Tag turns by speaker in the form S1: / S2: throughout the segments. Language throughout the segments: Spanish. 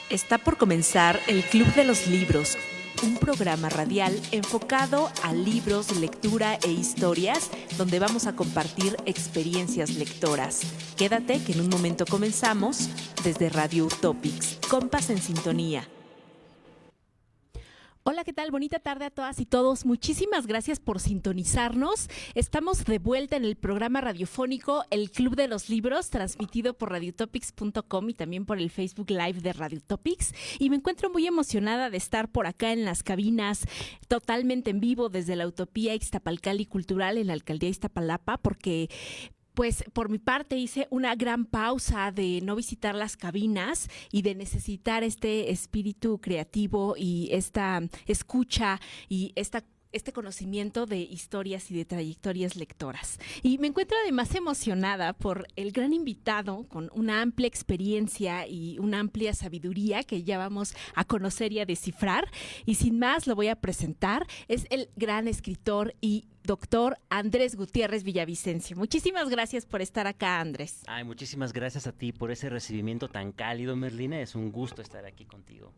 S1: Está por comenzar el Club de los Libros, un programa radial enfocado a libros, lectura e historias, donde vamos a compartir experiencias lectoras. Quédate que en un momento comenzamos desde Radio Utopics. Compas en sintonía. Hola, ¿qué tal? Bonita tarde a todas y todos. Muchísimas gracias por sintonizarnos. Estamos de vuelta en el programa radiofónico El Club de los Libros, transmitido por radiotopics.com y también por el Facebook Live de Radio Topics. Y me encuentro muy emocionada de estar por acá en las cabinas, totalmente en vivo desde la Utopía Ixtapalcali Cultural en la Alcaldía Iztapalapa, porque pues por mi parte hice una gran pausa de no visitar las cabinas y de necesitar este espíritu creativo y esta escucha y este conocimiento de historias y de trayectorias lectoras. Y me encuentro además emocionada por el gran invitado con una amplia experiencia y una amplia sabiduría que ya vamos a conocer y a descifrar. Y sin más lo voy a presentar. Es el gran escritor y doctor Andrés Gutiérrez Villavicencio. Muchísimas gracias por estar acá, Andrés.
S2: Ay, muchísimas gracias a ti por ese recibimiento tan cálido, Merlina. Es un gusto estar aquí contigo.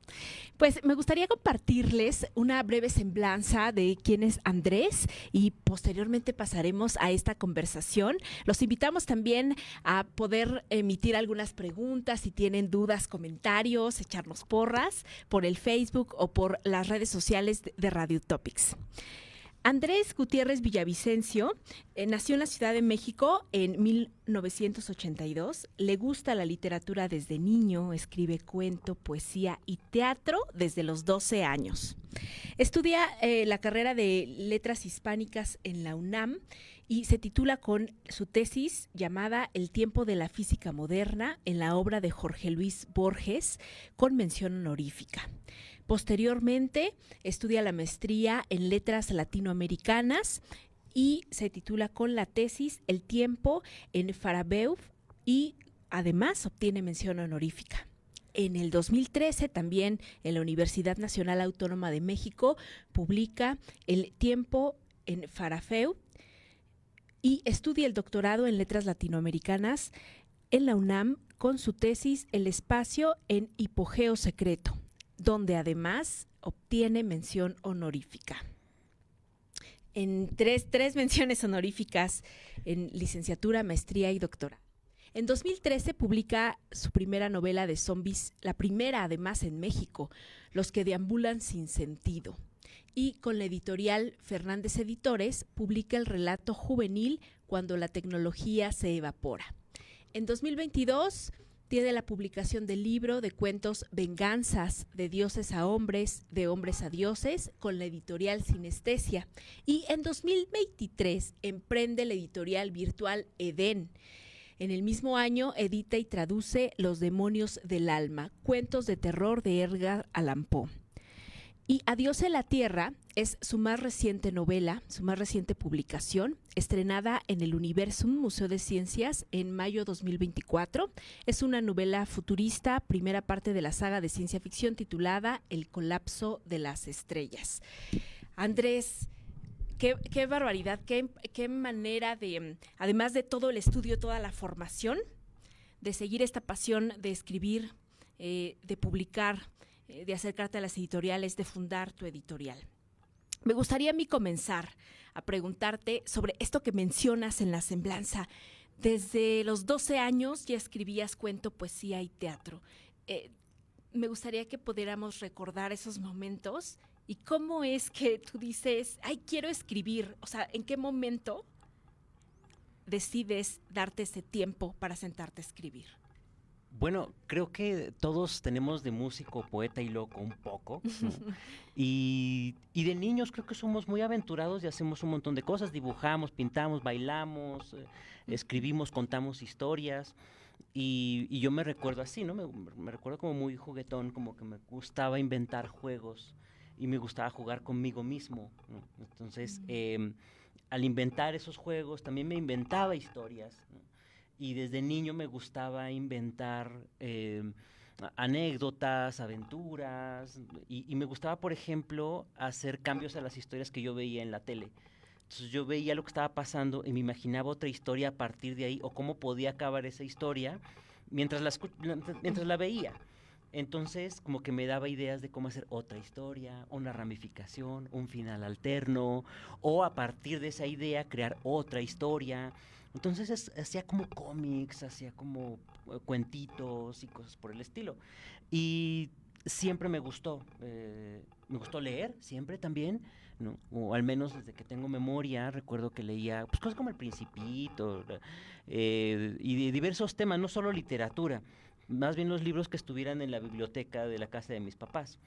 S1: Pues me gustaría compartirles una breve semblanza de quién es Andrés y posteriormente pasaremos a esta conversación. Los invitamos también a poder emitir algunas preguntas si tienen dudas, comentarios, echarnos porras por el Facebook o por las redes sociales de Radio Topics. Andrés Gutiérrez Villavicencio nació en la Ciudad de México en 1982. Le gusta la literatura desde niño, escribe cuento, poesía y teatro desde los 12 años. Estudia la carrera de Letras Hispánicas en la UNAM y se titula con su tesis llamada El tiempo de la física moderna en la obra de Jorge Luis Borges, con mención honorífica. Posteriormente, estudia la maestría en Letras Latinoamericanas y se titula con la tesis El tiempo en Farabeuf y además obtiene mención honorífica. En el 2013 también en la Universidad Nacional Autónoma de México publica El tiempo en Farafeu y estudia el doctorado en Letras Latinoamericanas en la UNAM con su tesis El espacio en hipogeo secreto, donde además obtiene mención honorífica. En tres menciones honoríficas en licenciatura, maestría y doctorado. En 2013 publica su primera novela de zombies, la primera además en México, Los que deambulan sin sentido. Y con la editorial Fernández Editores publica el relato juvenil Cuando la tecnología se evapora. En 2022 tiene la publicación del libro de cuentos Venganzas, de dioses a hombres, de hombres a dioses, con la editorial Sinestesia. Y en 2023 emprende la editorial virtual Edén. En el mismo año edita y traduce Los demonios del alma, cuentos de terror de Edgar Allan Poe. Y Adiós en la Tierra es su más reciente novela, su más reciente publicación, estrenada en el Universum Museo de Ciencias en mayo 2024. Es una novela futurista, primera parte de la saga de ciencia ficción titulada El colapso de las estrellas. Andrés, qué barbaridad, qué manera de, además de todo el estudio, toda la formación, de seguir esta pasión de escribir, de publicar, de acercarte a las editoriales, de fundar tu editorial. Me gustaría a mí comenzar a preguntarte sobre esto que mencionas en la semblanza. Desde los 12 años ya escribías cuento, poesía y teatro. Me gustaría que pudiéramos recordar esos momentos y cómo es que tú dices, ay, quiero escribir. O sea, ¿en qué momento decides darte ese tiempo para sentarte a escribir?
S2: Bueno, creo que todos tenemos de músico, poeta y loco un poco, ¿no? Y de niños creo que somos muy aventurados y hacemos un montón de cosas. Dibujamos, pintamos, bailamos, escribimos, contamos historias. Y yo me recuerdo así, ¿no? Me recuerdo como muy juguetón, como que me gustaba inventar juegos y me gustaba jugar conmigo mismo, ¿no? Entonces, al inventar esos juegos también me inventaba historias, ¿no? Y desde niño me gustaba inventar anécdotas, aventuras, y me gustaba, por ejemplo, hacer cambios a las historias que yo veía en la tele. Entonces yo veía lo que estaba pasando y me imaginaba otra historia a partir de ahí, o cómo podía acabar esa historia mientras la veía. Entonces, como que me daba ideas de cómo hacer otra historia, una ramificación, un final alterno, o a partir de esa idea crear otra historia. Entonces hacía como cómics, hacía como cuentitos y cosas por el estilo. Y siempre me gustó leer, siempre también, ¿no? O al menos desde que tengo memoria, recuerdo que leía pues, cosas como El Principito, y de diversos temas, no solo literatura, más bien los libros que estuvieran en la biblioteca de la casa de mis papás.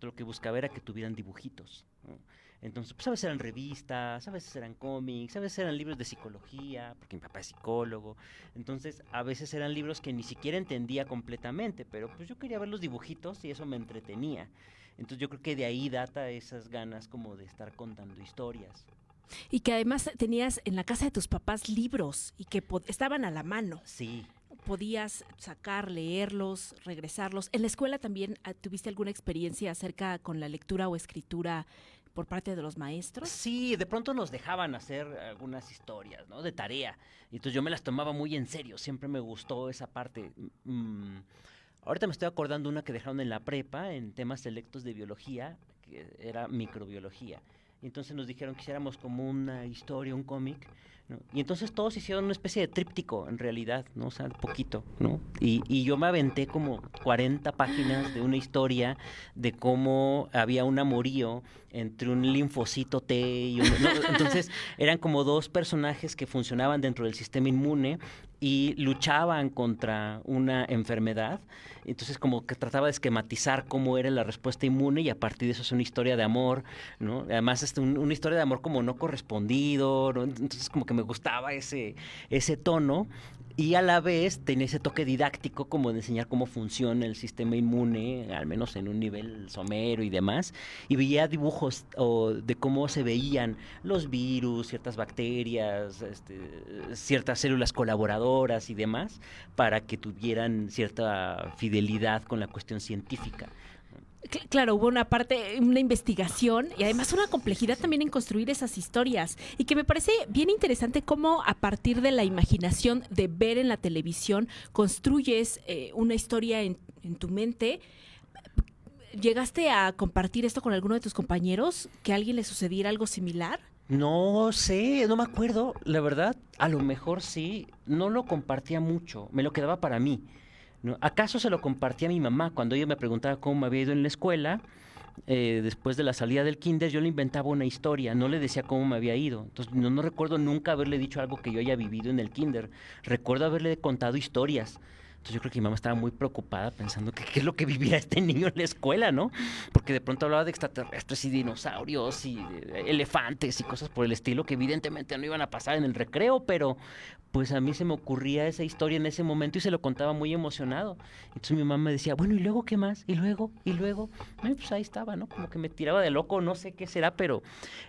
S2: Lo que buscaba era que tuvieran dibujitos, ¿no? Entonces, pues a veces eran revistas, a veces eran cómics, a veces eran libros de psicología, porque mi papá es psicólogo. Entonces, a veces eran libros que ni siquiera entendía completamente, pero pues yo quería ver los dibujitos y eso me entretenía. Entonces, yo creo que de ahí data esas ganas como de estar contando historias.
S1: Y que además tenías en la casa de tus papás libros y que estaban a la mano.
S2: Sí.
S1: Podías sacar, leerlos, regresarlos. ¿En la escuela también tuviste alguna experiencia acerca con la lectura o escritura por parte de los maestros?
S2: Sí, de pronto nos dejaban hacer algunas historias, ¿no? De tarea. Y entonces yo me las tomaba muy en serio, siempre me gustó esa parte. Ahorita me estoy acordando una que dejaron en la prepa, en temas selectos de biología, que era microbiología. Y entonces nos dijeron que hiciéramos como una historia, un cómic, ¿no? Y entonces todos hicieron una especie de tríptico, en realidad, ¿no? O sea, poquito, ¿no? Y yo me aventé como 40 páginas de una historia de cómo había un amorío entre un linfocito T y un... ¿no? Entonces eran como dos personajes que funcionaban dentro del sistema inmune y luchaban contra una enfermedad. Entonces como que trataba de esquematizar cómo era la respuesta inmune y a partir de eso es una historia de amor, ¿no? Además es una historia de amor como no correspondido, ¿no? Entonces como que me gustaba ese tono y a la vez tenía ese toque didáctico como de enseñar cómo funciona el sistema inmune, al menos en un nivel somero y demás, y veía dibujos de cómo se veían los virus, ciertas bacterias, ciertas células colaboradoras y demás, para que tuvieran cierta fidelidad con la cuestión científica.
S1: Claro, hubo una investigación y además una complejidad también en construir esas historias y que me parece bien interesante cómo a partir de la imaginación de ver en la televisión construyes una historia en tu mente. ¿Llegaste a compartir esto con alguno de tus compañeros? ¿Que a alguien le sucediera algo similar?
S2: No sé, no me acuerdo, la verdad, a lo mejor sí, no lo compartía mucho, me lo quedaba para mí, ¿no? ¿Acaso se lo compartía a mi mamá cuando ella me preguntaba cómo me había ido en la escuela? Después de la salida del kinder, yo le inventaba una historia, no le decía cómo me había ido. Entonces, no recuerdo nunca haberle dicho algo que yo haya vivido en el kinder. Recuerdo haberle contado historias. Entonces yo creo que mi mamá estaba muy preocupada pensando que qué es lo que vivía este niño en la escuela, ¿no? Porque de pronto hablaba de extraterrestres y dinosaurios y elefantes y cosas por el estilo que evidentemente no iban a pasar en el recreo, pero pues a mí se me ocurría esa historia en ese momento y se lo contaba muy emocionado. Entonces mi mamá me decía, bueno, ¿y luego qué más? ¿Y luego? ¿Y luego? Y pues ahí estaba, ¿no? Como que me tiraba de loco, no sé qué será, pero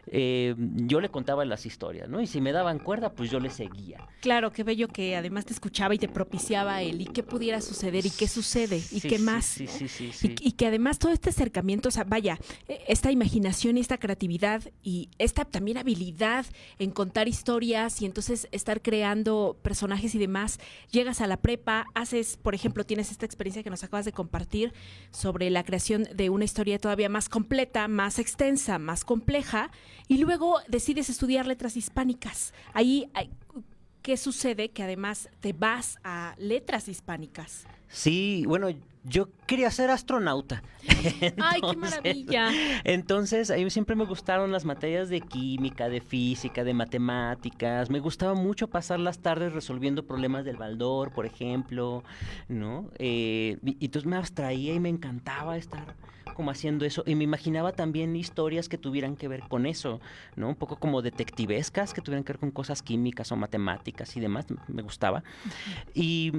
S2: yo le contaba las historias, ¿no? Y si me daban cuerda, pues yo le seguía.
S1: Claro, qué bello que además te escuchaba y te propiciaba el y qué pudiera suceder y qué sucede y
S2: Sí,
S1: qué
S2: sí,
S1: más.
S2: sí,
S1: ¿no?
S2: sí, sí, sí.
S1: Y que además todo este acercamiento, o sea, vaya, esta imaginación y esta creatividad y esta también habilidad en contar historias y entonces estar creando personajes y demás, llegas a la prepa, haces, por ejemplo, tienes esta experiencia que nos acabas de compartir sobre la creación de una historia todavía más completa, más extensa, más compleja, y luego decides estudiar letras hispánicas. Ahí, ¿qué sucede? Que además te vas a letras hispánicas.
S2: Sí, bueno, yo quería ser astronauta.
S1: ¡Ay, qué maravilla!
S2: Entonces, a mí siempre me gustaron las materias de química, de física, de matemáticas. Me gustaba mucho pasar las tardes resolviendo problemas del Baldor, por ejemplo, ¿no? Y entonces me abstraía y me encantaba estar como haciendo eso. Y me imaginaba también historias que tuvieran que ver con eso, ¿no? Un poco como detectivescas, que tuvieran que ver con cosas químicas o matemáticas y demás. Me gustaba. Y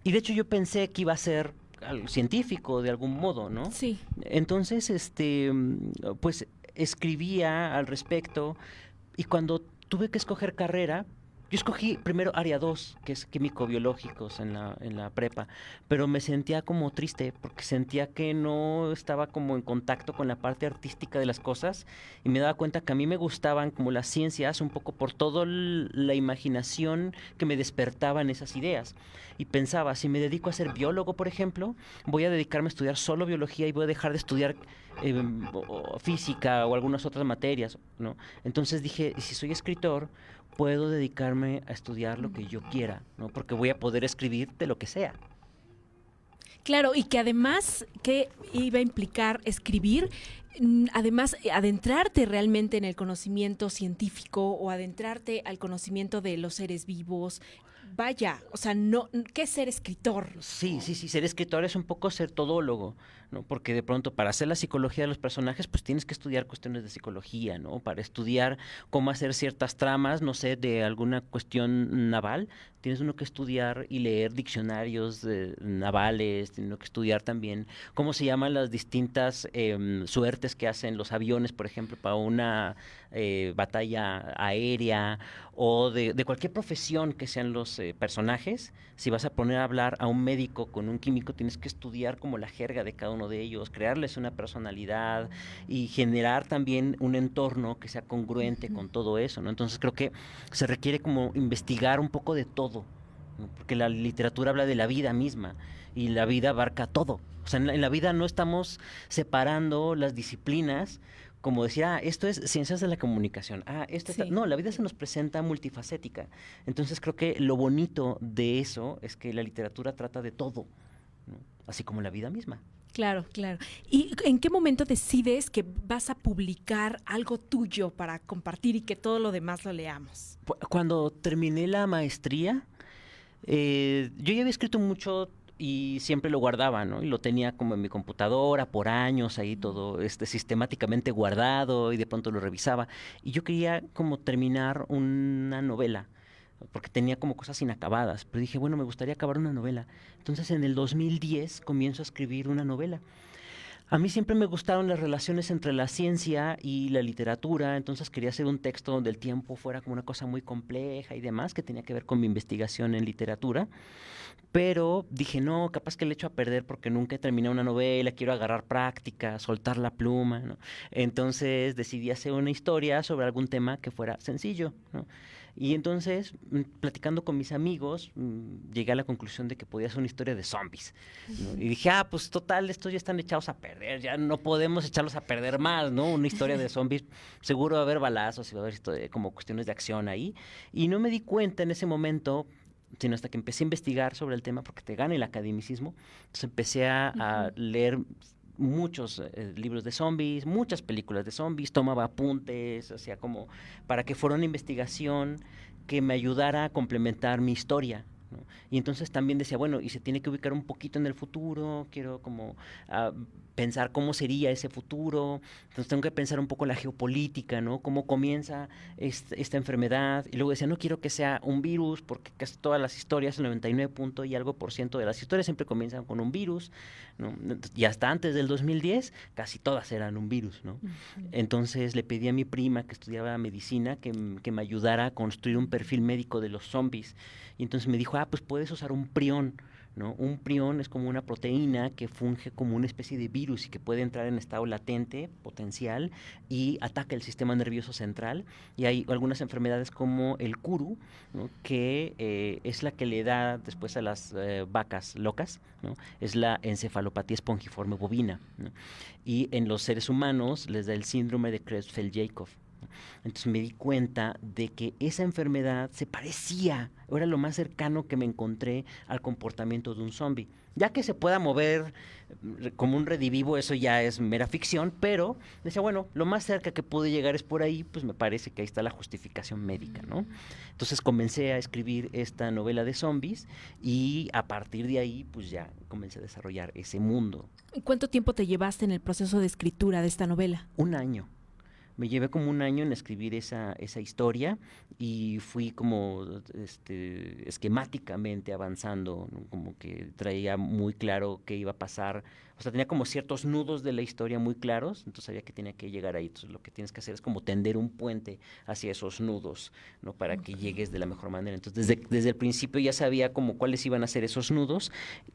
S2: de hecho yo pensé que iba a ser científico de algún modo, ¿no?
S1: Sí.
S2: Entonces, pues escribía al respecto y cuando tuve que escoger carrera, Yo escogí primero área 2, que es químico-biológicos en la prepa, pero me sentía como triste porque sentía que no estaba como en contacto con la parte artística de las cosas y me daba cuenta que a mí me gustaban como las ciencias un poco por toda la imaginación que me despertaban esas ideas. Y pensaba, si me dedico a ser biólogo, por ejemplo, voy a dedicarme a estudiar solo biología y voy a dejar de estudiar o física o algunas otras materias, ¿no? Entonces dije, ¿y si soy escritor? Puedo dedicarme a estudiar lo que yo quiera, ¿no? Porque voy a poder escribir de lo que sea.
S1: Claro, y que además, ¿qué iba a implicar escribir? Además, adentrarte realmente en el conocimiento científico o adentrarte al conocimiento de los seres vivos. Vaya, o sea, no, ¿qué es ser escritor?
S2: Sí, sí, sí, ser escritor es un poco ser todólogo, ¿no? Porque de pronto para hacer la psicología de los personajes, pues tienes que estudiar cuestiones de psicología, ¿no? Para estudiar cómo hacer ciertas tramas, no sé, de alguna cuestión naval, tienes uno que estudiar y leer diccionarios navales, tienes uno que estudiar también cómo se llaman las distintas suertes que hacen los aviones, por ejemplo, para una batalla aérea o de cualquier profesión que sean los personajes. Si vas a poner a hablar a un médico con un químico, tienes que estudiar como la jerga de cada uno de ellos, crearles una personalidad y generar también un entorno que sea congruente con todo eso, ¿no? Entonces creo que se requiere como investigar un poco de todo, ¿no? Porque la literatura habla de la vida misma y la vida abarca todo. O sea, en la vida no estamos separando las disciplinas como decir, esto es ciencias de la comunicación,
S1: Sí.
S2: no, la vida se nos presenta multifacética. Entonces creo que lo bonito de eso es que la literatura trata de todo, ¿no? Así como la vida misma.
S1: Claro, claro. ¿Y en qué momento decides que vas a publicar algo tuyo para compartir y que todo lo demás lo leamos?
S2: Cuando terminé la maestría, yo ya había escrito mucho y siempre lo guardaba, ¿no? Y lo tenía como en mi computadora por años, ahí todo sistemáticamente guardado y de pronto lo revisaba. Y yo quería como terminar una novela, porque tenía como cosas inacabadas, pero dije, bueno, me gustaría acabar una novela. Entonces en el 2010 comienzo a escribir una novela. A mí siempre me gustaron las relaciones entre la ciencia y la literatura, entonces quería hacer un texto donde el tiempo fuera como una cosa muy compleja y demás, que tenía que ver con mi investigación en literatura, pero dije, no, capaz que le echo a perder porque nunca he terminado una novela, quiero agarrar práctica, soltar la pluma, ¿no? Entonces decidí hacer una historia sobre algún tema que fuera sencillo, ¿no? Y entonces, platicando con mis amigos, llegué a la conclusión de que podía ser una historia de zombies, ¿no? Y dije, pues total, estos ya están echados a perder, ya no podemos echarlos a perder más, ¿no? Una historia de zombies, seguro va a haber balazos y va a haber como cuestiones de acción ahí. Y no me di cuenta en ese momento, sino hasta que empecé a investigar sobre el tema, porque te gana el academicismo. Entonces empecé a leer muchos libros de zombies, muchas películas de zombies, tomaba apuntes, hacía como para que fuera una investigación que me ayudara a complementar mi historia, ¿no? Y entonces también decía, bueno, y se tiene que ubicar un poquito en el futuro, quiero como pensar cómo sería ese futuro, entonces tengo que pensar un poco la geopolítica, ¿no? Cómo comienza esta enfermedad, y luego decía, no quiero que sea un virus, porque casi todas las historias, el 99 punto y algo por ciento de las historias siempre comienzan con un virus, ¿no? Y hasta antes del 2010, casi todas eran un virus, ¿no? Entonces le pedí a mi prima que estudiaba medicina que me ayudara a construir un perfil médico de los zombies, y entonces me dijo, pues puedes usar un prión, ¿no? Un prión es como una proteína que funge como una especie de virus y que puede entrar en estado latente, potencial, y ataca el sistema nervioso central. Y hay algunas enfermedades como el curu, ¿no? Que es la que le da después a las vacas locas, ¿no? Es la encefalopatía espongiforme bovina, ¿no? Y en los seres humanos les da el síndrome de Creutzfeldt-Jakob. Entonces me di cuenta de que esa enfermedad se parecía, era lo más cercano que me encontré al comportamiento de un zombie. Ya que se pueda mover como un redivivo, eso ya es mera ficción, pero decía, bueno, lo más cerca que pude llegar es por ahí, pues me parece que ahí está la justificación médica, ¿no? Entonces comencé a escribir esta novela de zombies y a partir de ahí, pues ya comencé a desarrollar ese mundo.
S1: ¿Cuánto tiempo te llevaste en el proceso de escritura de esta novela?
S2: Un año. Me llevé como un año en escribir esa historia y fui como esquemáticamente avanzando, ¿no? Como que traía muy claro qué iba a pasar. O sea, tenía como ciertos nudos de la historia muy claros, entonces sabía que tenía que llegar ahí. Entonces lo que tienes que hacer es como tender un puente hacia esos nudos, ¿no? Para que llegues de la mejor manera. Entonces desde el principio ya sabía como cuáles iban a ser esos nudos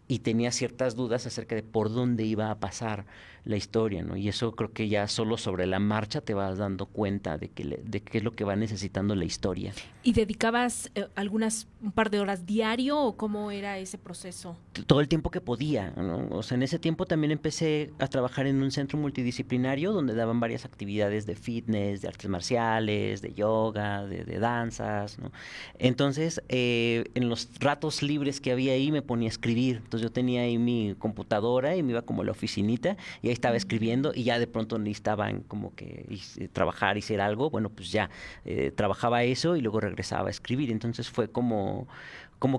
S2: y tenía ciertas dudas acerca de por dónde iba a pasar la historia, ¿no? Y eso creo que ya solo sobre la marcha te vas dando cuenta de qué es lo que va necesitando la historia.
S1: ¿Y dedicabas un par de horas diario o cómo era ese proceso?
S2: Todo el tiempo que podía, ¿no? O sea, en ese tiempo también empecé a trabajar en un centro multidisciplinario donde daban varias actividades de fitness, de artes marciales, de yoga, de danzas, ¿no? Entonces, en los ratos libres que había ahí me ponía a escribir. Entonces yo tenía ahí mi computadora y me iba como a la oficinita y ahí estaba escribiendo y ya de pronto necesitaban como que trabajar y hacer algo. Bueno, pues ya trabajaba eso y luego regresaba a escribir. Entonces fue como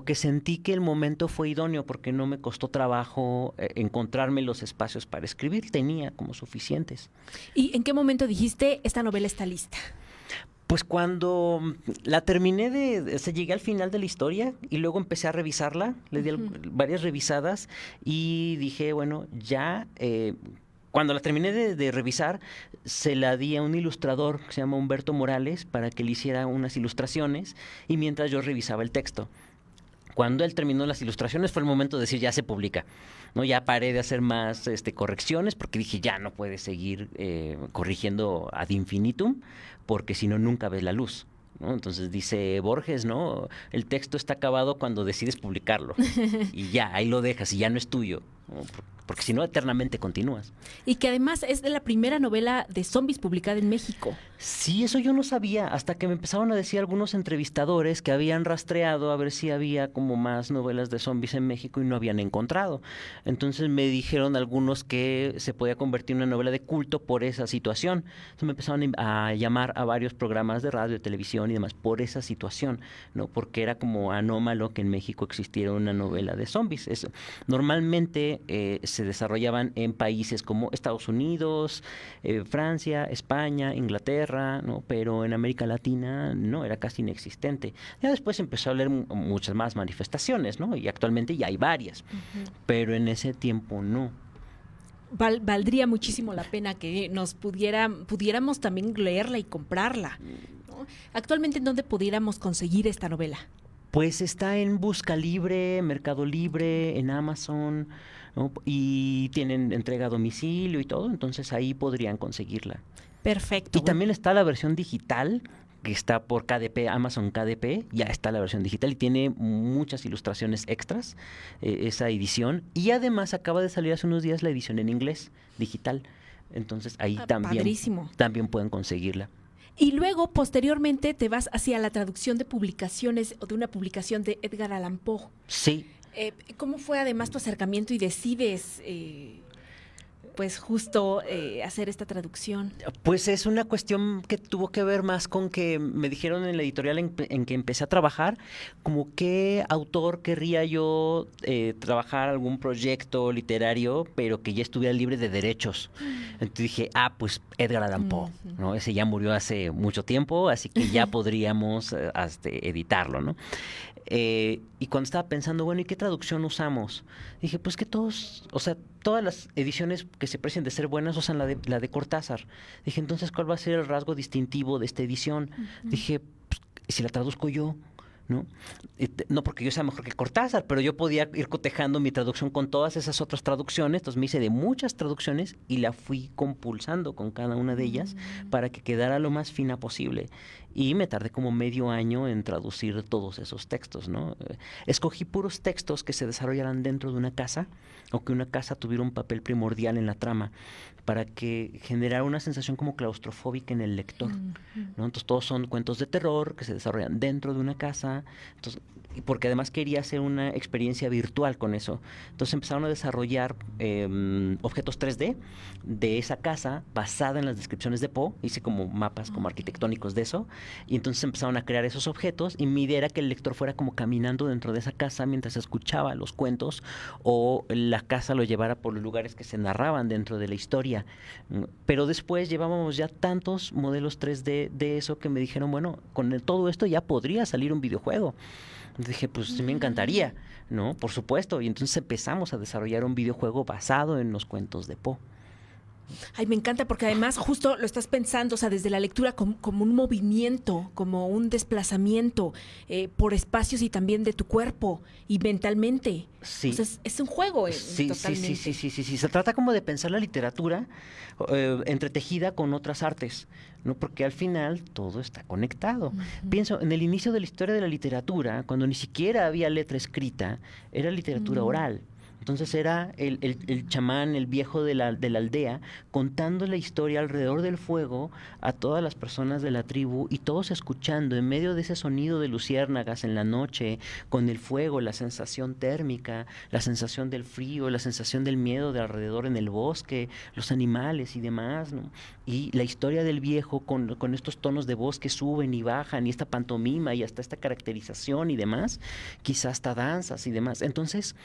S2: que sentí que el momento fue idóneo porque no me costó trabajo encontrarme los espacios para escribir, tenía como suficientes.
S1: ¿Y en qué momento dijiste, esta novela está lista?
S2: Pues cuando la terminé llegué al final de la historia y luego empecé a revisarla, le di varias revisadas y dije, bueno, ya... Cuando la terminé de revisar, se la di a un ilustrador que se llama Humberto Morales para que le hiciera unas ilustraciones y mientras yo revisaba el texto. Cuando él terminó las ilustraciones fue el momento de decir ya se publica, ¿no? Ya paré de hacer más correcciones porque dije ya no puedes seguir corrigiendo ad infinitum porque si no nunca ves la luz, ¿no? Entonces dice Borges, ¿no? El texto está acabado cuando decides publicarlo y ya, ahí lo dejas y ya no es tuyo, ¿no? Porque si no eternamente continúas.
S1: Y que además es de la primera novela de zombies publicada en México.
S2: Sí, eso yo no sabía, hasta que me empezaron a decir algunos entrevistadores que habían rastreado a ver si había como más novelas de zombies en México y no habían encontrado. Entonces me dijeron algunos que se podía convertir en una novela de culto por esa situación. Entonces me empezaron a llamar a varios programas de radio, de televisión y demás por esa situación, ¿no? Porque era como anómalo que en México existiera una novela de zombies. Normalmente se desarrollaban en países como Estados Unidos, Francia, España, Inglaterra, ¿no? Pero en América Latina no, era casi inexistente. Ya después empezó a haber muchas más manifestaciones, ¿no? Y actualmente ya hay varias, pero en ese tiempo no.
S1: Valdría muchísimo la pena que nos pudiéramos también leerla y comprarla, ¿no? Actualmente, ¿en dónde pudiéramos conseguir esta novela?
S2: Pues está en Busca Libre, Mercado Libre, en Amazon, ¿no? Y tienen entrega a domicilio y todo, entonces ahí podrían conseguirla.
S1: Perfecto.
S2: Y también está la versión digital, que está por KDP, Amazon KDP, ya está la versión digital y tiene muchas ilustraciones extras, esa edición. Y además acaba de salir hace unos días la edición en inglés, digital. Entonces ahí también pueden conseguirla.
S1: Y luego, posteriormente, te vas hacia la traducción de publicaciones o de una publicación de Edgar Allan Poe.
S2: Sí.
S1: ¿Cómo fue además tu acercamiento y decides... pues justo hacer esta traducción?
S2: Pues es una cuestión que tuvo que ver más con que me dijeron en la editorial en que empecé a trabajar, como qué autor querría yo trabajar algún proyecto literario, pero que ya estuviera libre de derechos. Entonces dije, pues Edgar Allan Poe, ¿no? Ese ya murió hace mucho tiempo, así que ya podríamos editarlo, ¿no? Y cuando estaba pensando, bueno, ¿y qué traducción usamos? Dije, pues que todas las ediciones que se precien de ser buenas usan la de Cortázar. Dije, entonces, ¿cuál va a ser el rasgo distintivo de esta edición? Dije, pues, si la traduzco yo, ¿no? No porque yo sea mejor que Cortázar, pero yo podía ir cotejando mi traducción con todas esas otras traducciones. Entonces me hice de muchas traducciones y la fui compulsando con cada una de ellas para que quedara lo más fina posible. Y me tardé como medio año en traducir todos esos textos, ¿no? Escogí puros textos que se desarrollaran dentro de una casa o que una casa tuviera un papel primordial en la trama para que generara una sensación como claustrofóbica en el lector, ¿no? Entonces todos son cuentos de terror que se desarrollan dentro de una casa casa, entonces, porque además quería hacer una experiencia virtual con eso. Entonces empezaron a desarrollar objetos 3D de esa casa basada en las descripciones de Poe. Hice como mapas como arquitectónicos de eso, y entonces empezaron a crear esos objetos, y mi idea era que el lector fuera como caminando dentro de esa casa mientras escuchaba los cuentos, o la casa lo llevara por los lugares que se narraban dentro de la historia. Pero después llevábamos ya tantos modelos 3D de eso que me dijeron, bueno, con todo esto ya podría salir un videojuego. Dije, pues sí me encantaría, ¿no? Por supuesto. Y entonces empezamos a desarrollar un videojuego basado en los cuentos de Poe.
S1: Ay, me encanta porque además justo lo estás pensando, o sea, desde la lectura como un movimiento, como un desplazamiento por espacios y también de tu cuerpo y mentalmente.
S2: Sí.
S1: O sea, es un juego
S2: Sí,
S1: totalmente.
S2: sí. Se trata como de pensar la literatura entretejida con otras artes, ¿no? Porque al final todo está conectado. Pienso, en el inicio de la historia de la literatura, cuando ni siquiera había letra escrita, era literatura oral. Entonces era el chamán, el viejo de la aldea, contando la historia alrededor del fuego a todas las personas de la tribu, y todos escuchando en medio de ese sonido de luciérnagas en la noche, con el fuego, la sensación térmica, la sensación del frío, la sensación del miedo de alrededor en el bosque, los animales y demás, ¿no? Y la historia del viejo con estos tonos de voz que suben y bajan, y esta pantomima y hasta esta caracterización y demás, quizás hasta danzas y demás. Entonces,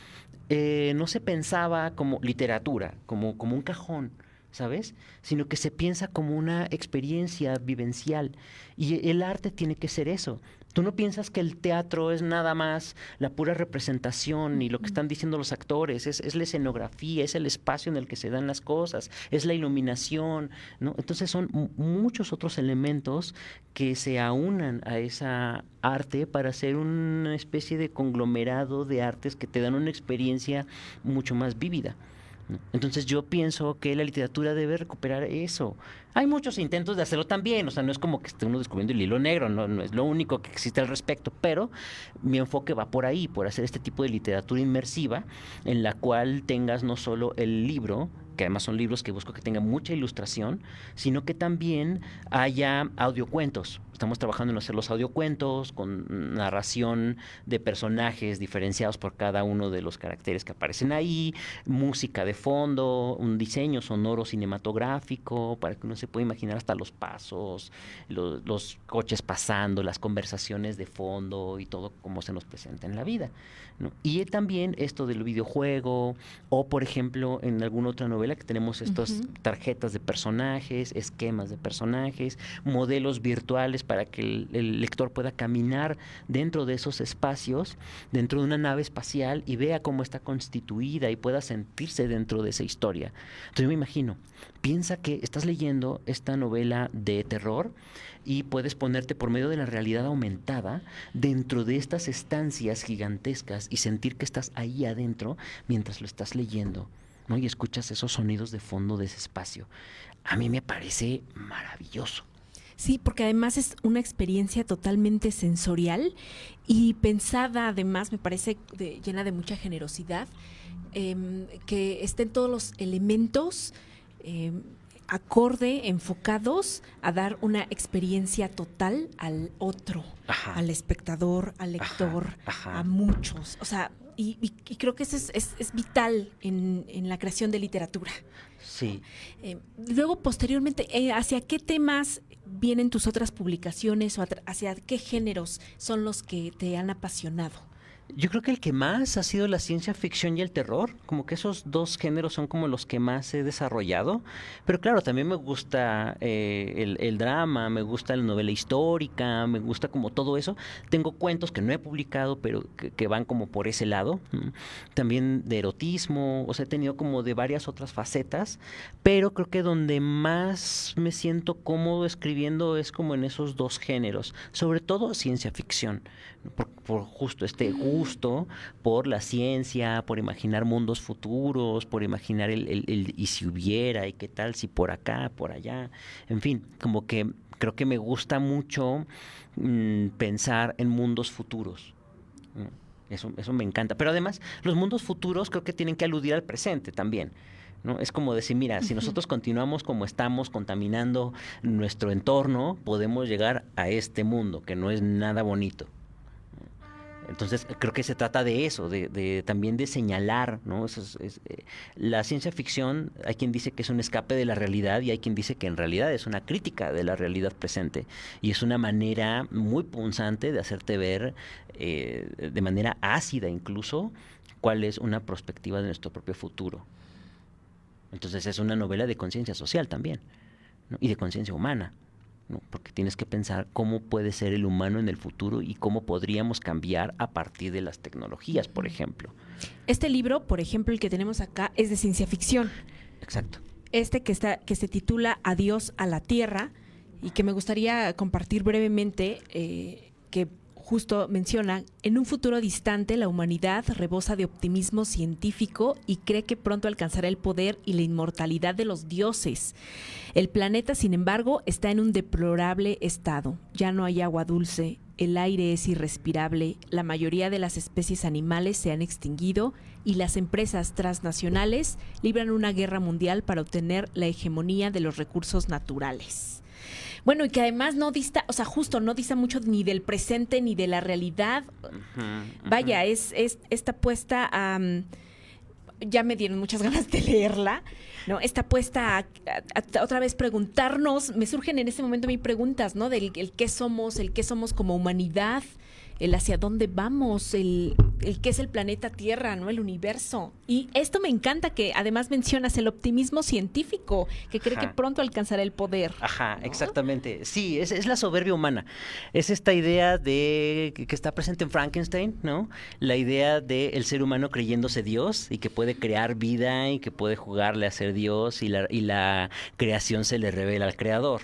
S2: no se pensaba como literatura, como un cajón, ¿sabes? Sino que se piensa como una experiencia vivencial. Y el arte tiene que ser eso. Tú no piensas que el teatro es nada más la pura representación y lo que están diciendo los actores, es la escenografía, es el espacio en el que se dan las cosas, es la iluminación, ¿no? Entonces son muchos otros elementos que se aunan a esa arte para hacer una especie de conglomerado de artes que te dan una experiencia mucho más vívida. Entonces yo pienso que la literatura debe recuperar eso. Hay muchos intentos de hacerlo también, o sea, no es como que esté uno descubriendo el hilo negro, no es lo único que existe al respecto, pero mi enfoque va por ahí, por hacer este tipo de literatura inmersiva, en la cual tengas no solo el libro, que además son libros que busco que tengan mucha ilustración, sino que también haya audiocuentos. Estamos trabajando en hacer los audiocuentos con narración de personajes diferenciados por cada uno de los caracteres que aparecen ahí, música de fondo, un diseño sonoro cinematográfico para que uno se pueda imaginar hasta los pasos, los coches pasando, las conversaciones de fondo y todo como se nos presenta en la vida, ¿no? Y también esto del videojuego, o por ejemplo en alguna otra novela que tenemos estas tarjetas de personajes, esquemas de personajes, modelos virtuales para que el lector pueda caminar dentro de esos espacios, dentro de una nave espacial, y vea cómo está constituida y pueda sentirse dentro de esa historia. Entonces yo me imagino, piensa que estás leyendo esta novela de terror y puedes ponerte por medio de la realidad aumentada dentro de estas estancias gigantescas y sentir que estás ahí adentro mientras lo estás leyendo, ¿no? Y escuchas esos sonidos de fondo de ese espacio. A mí me parece maravilloso.
S1: Sí, porque además es una experiencia totalmente sensorial y pensada, además, me parece llena de mucha generosidad, que estén todos los elementos acorde, enfocados a dar una experiencia total al otro, al espectador, al lector, a muchos. O sea, y creo que eso es vital en la creación de literatura.
S2: Sí.
S1: Luego, posteriormente, ¿hacia qué temas vienen tus otras publicaciones o hacia qué géneros son los que te han apasionado?
S2: Yo creo que el que más ha sido la ciencia ficción y el terror, como que esos dos géneros son como los que más he desarrollado, pero claro, también me gusta el drama, me gusta la novela histórica, me gusta como todo eso. Tengo cuentos que no he publicado, pero que van como por ese lado, también de erotismo, o sea, he tenido como de varias otras facetas, pero creo que donde más me siento cómodo escribiendo es como en esos dos géneros, sobre todo ciencia ficción, por justo este gusto por la ciencia, por imaginar mundos futuros, por imaginar el y si hubiera, y qué tal si por acá, por allá, en fin, como que creo que me gusta mucho pensar en mundos futuros. Eso me encanta. Pero además, los mundos futuros creo que tienen que aludir al presente también, ¿no? Es como decir, mira, si nosotros continuamos como estamos contaminando nuestro entorno, podemos llegar a este mundo que no es nada bonito. Entonces, creo que se trata de eso, también de señalar, ¿no? La ciencia ficción, hay quien dice que es un escape de la realidad y hay quien dice que en realidad es una crítica de la realidad presente. Y es una manera muy punzante de hacerte ver, de manera ácida incluso, cuál es una perspectiva de nuestro propio futuro. Entonces, es una novela de conciencia social también, ¿no? Y de conciencia humana, ¿no? Porque tienes que pensar cómo puede ser el humano en el futuro y cómo podríamos cambiar a partir de las tecnologías, por ejemplo.
S1: Este libro, por ejemplo, el que tenemos acá, es de ciencia ficción.
S2: Exacto.
S1: Que se titula Adiós a la Tierra, y que me gustaría compartir brevemente, que justo menciona: en un futuro distante la humanidad rebosa de optimismo científico y cree que pronto alcanzará el poder y la inmortalidad de los dioses. El planeta, sin embargo, está en un deplorable estado. Ya no hay agua dulce, el aire es irrespirable, la mayoría de las especies animales se han extinguido y las empresas transnacionales libran una guerra mundial para obtener la hegemonía de los recursos naturales. Bueno, y que además no dista, o sea, justo no dista mucho ni del presente ni de la realidad. Vaya, es esta apuesta a... ya me dieron muchas ganas de leerla, ¿no? Esta apuesta a otra vez preguntarnos, me surgen en ese momento mis preguntas, ¿no? Del el qué somos como humanidad, el hacia dónde vamos, el qué es el planeta Tierra, ¿no? El universo. Y esto me encanta, que además mencionas el optimismo científico, que cree que pronto alcanzará el poder.
S2: Ajá,
S1: ¿no?
S2: Exactamente. Sí, es la soberbia humana. Es esta idea de que está presente en Frankenstein, ¿no? La idea del ser humano creyéndose Dios y que puede crear vida y que puede jugarle a ser Dios y la creación se le revela al creador,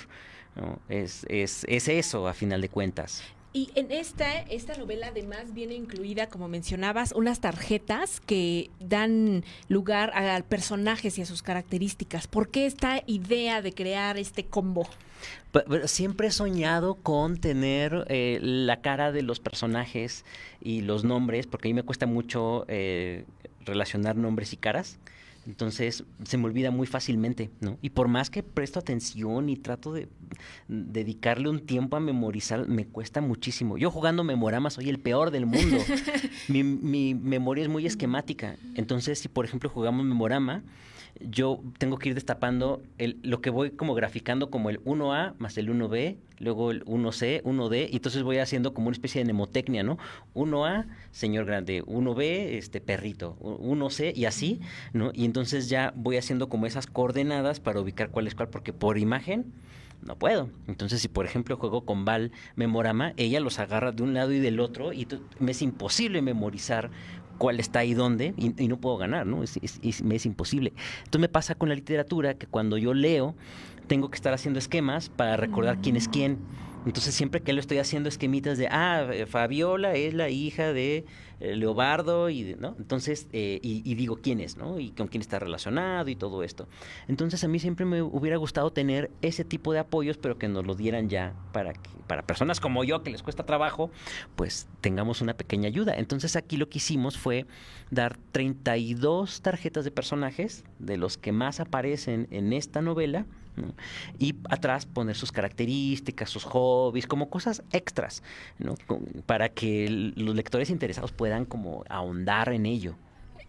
S2: ¿no? Es eso, a final de cuentas.
S1: Y en esta novela además viene incluida, como mencionabas, unas tarjetas que dan lugar a personajes y a sus características. ¿Por qué esta idea de crear este combo?
S2: Pero siempre he soñado con tener la cara de los personajes y los nombres, porque a mí me cuesta mucho relacionar nombres y caras. Entonces se me olvida muy fácilmente, ¿no? Y por más que presto atención y trato de dedicarle un tiempo a memorizar, me cuesta muchísimo. Yo jugando Memorama soy el peor del mundo. Mi memoria es muy esquemática. Entonces, si por ejemplo jugamos Memorama, yo tengo que ir destapando lo que voy como graficando como el 1A más el 1B, luego el 1C, 1D, y entonces voy haciendo como una especie de mnemotecnia, ¿no? 1A, señor grande, 1B, perrito, 1C, y así, ¿no? Y entonces ya voy haciendo como esas coordenadas para ubicar cuál es cuál, porque por imagen no puedo. Entonces, si por ejemplo juego con Val Memorama, ella los agarra de un lado y del otro, y me es imposible memorizar cuál está ahí dónde, y no puedo ganar, ¿no? Me es imposible. Entonces me pasa con la literatura que cuando yo leo, tengo que estar haciendo esquemas para recordar quién es quién. Entonces siempre que lo estoy haciendo esquemitas de, Fabiola es la hija de Leobardo, ¿no? Entonces, y digo quién es, ¿no? Y con quién está relacionado y todo esto. Entonces a mí siempre me hubiera gustado tener ese tipo de apoyos, pero que nos lo dieran ya para personas como yo, que les cuesta trabajo, pues tengamos una pequeña ayuda. Entonces aquí lo que hicimos fue dar 32 tarjetas de personajes, de los que más aparecen en esta novela, ¿no? Y atrás poner sus características, sus hobbies, como cosas extras, ¿no? Para que los lectores interesados puedan como ahondar en ello.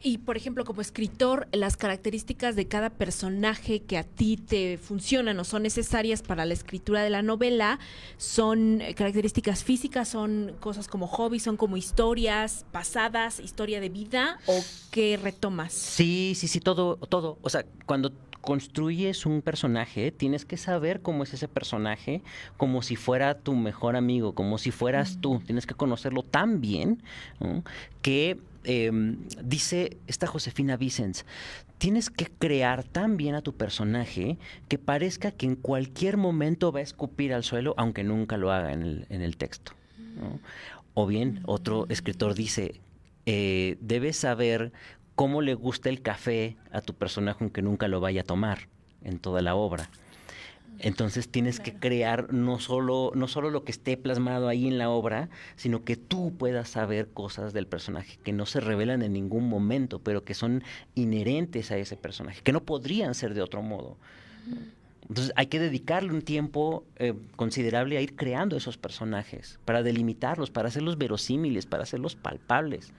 S1: Y, por ejemplo, como escritor, las características de cada personaje que a ti te funcionan o son necesarias para la escritura de la novela, ¿son características físicas, son cosas como hobbies, son como historias pasadas, historia de vida, o qué retomas?
S2: Sí, todo. O sea, cuando construyes un personaje, tienes que saber cómo es ese personaje, como si fuera tu mejor amigo, como si fueras tú. Tienes que conocerlo tan bien, ¿no? Que dice esta Josefina Vicens, tienes que crear tan bien a tu personaje que parezca que en cualquier momento va a escupir al suelo, aunque nunca lo haga en el texto, ¿no? O bien, otro escritor dice, debes saber cómo le gusta el café a tu personaje aunque nunca lo vaya a tomar en toda la obra. Entonces tienes que crear no solo lo que esté plasmado ahí en la obra, sino que tú puedas saber cosas del personaje que no se revelan en ningún momento, pero que son inherentes a ese personaje, que no podrían ser de otro modo. Entonces hay que dedicarle un tiempo considerable a ir creando esos personajes, para delimitarlos, para hacerlos verosímiles, para hacerlos palpables.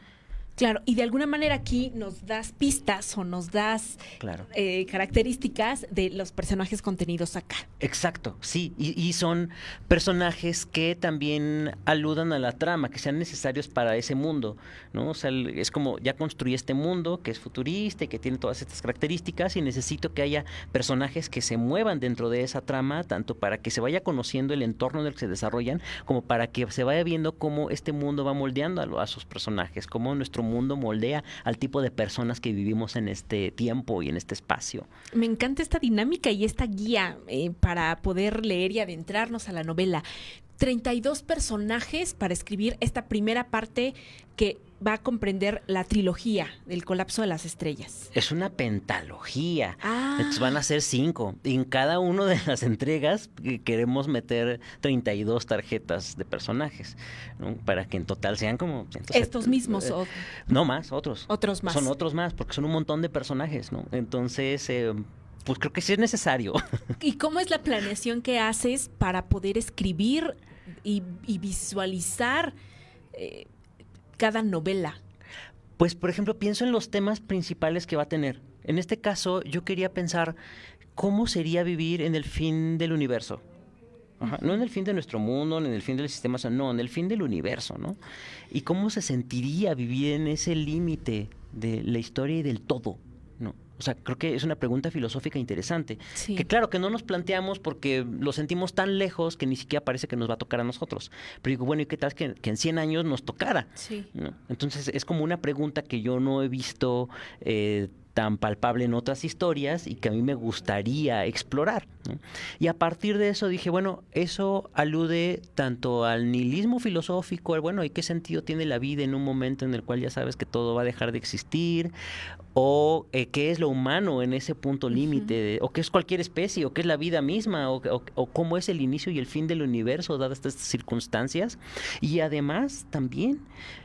S1: Claro, y de alguna manera aquí nos das pistas o nos das
S2: Claro.
S1: Características de los personajes contenidos acá.
S2: Exacto, sí, y son personajes que también aludan a la trama, que sean necesarios para ese mundo, ¿no? O sea, es como ya construí este mundo que es futurista y que tiene todas estas características y necesito que haya personajes que se muevan dentro de esa trama, tanto para que se vaya conociendo el entorno en el que se desarrollan, como para que se vaya viendo cómo este mundo va moldeando a sus personajes, cómo nuestro mundo moldea al tipo de personas que vivimos en este tiempo y en este espacio.
S1: Me encanta esta dinámica y esta guía para poder leer y adentrarnos a la novela. 32 personajes para escribir esta primera parte que va a comprender la trilogía del colapso de las estrellas.
S2: Es una pentalogía.
S1: Ah.
S2: Entonces van a ser 5. Y en cada una de las entregas queremos meter 32 tarjetas de personajes, ¿no? Para que en total sean como...
S1: Estos mismos.
S2: No más, otros.
S1: Otros más.
S2: Son otros más, porque son un montón de personajes, ¿no? Entonces... pues creo que sí es necesario.
S1: ¿Y cómo es la planeación que haces para poder escribir y visualizar cada novela?
S2: Pues, por ejemplo, pienso en los temas principales que va a tener. En este caso, yo quería pensar cómo sería vivir en el fin del universo. Ajá. No en el fin de nuestro mundo, ni en el fin del sistema, no, en el fin del universo, ¿no? Y cómo se sentiría vivir en ese límite de la historia y del todo, ¿no? O sea, creo que es una pregunta filosófica interesante.
S1: Sí.
S2: Que claro, que no nos planteamos porque lo sentimos tan lejos que ni siquiera parece que nos va a tocar a nosotros. Pero digo, bueno, ¿y qué tal que en 100 años nos tocara?
S1: Sí.
S2: ¿No? Entonces es como una pregunta que yo no he visto tan palpable en otras historias y que a mí me gustaría explorar, ¿no? Y a partir de eso dije, bueno, eso alude tanto al nihilismo filosófico, bueno, ¿y qué sentido tiene la vida en un momento en el cual ya sabes que todo va a dejar de existir? O qué es lo humano en ese punto límite, o qué es cualquier especie, o qué es la vida misma, o cómo es el inicio y el fin del universo dadas estas circunstancias. Y además también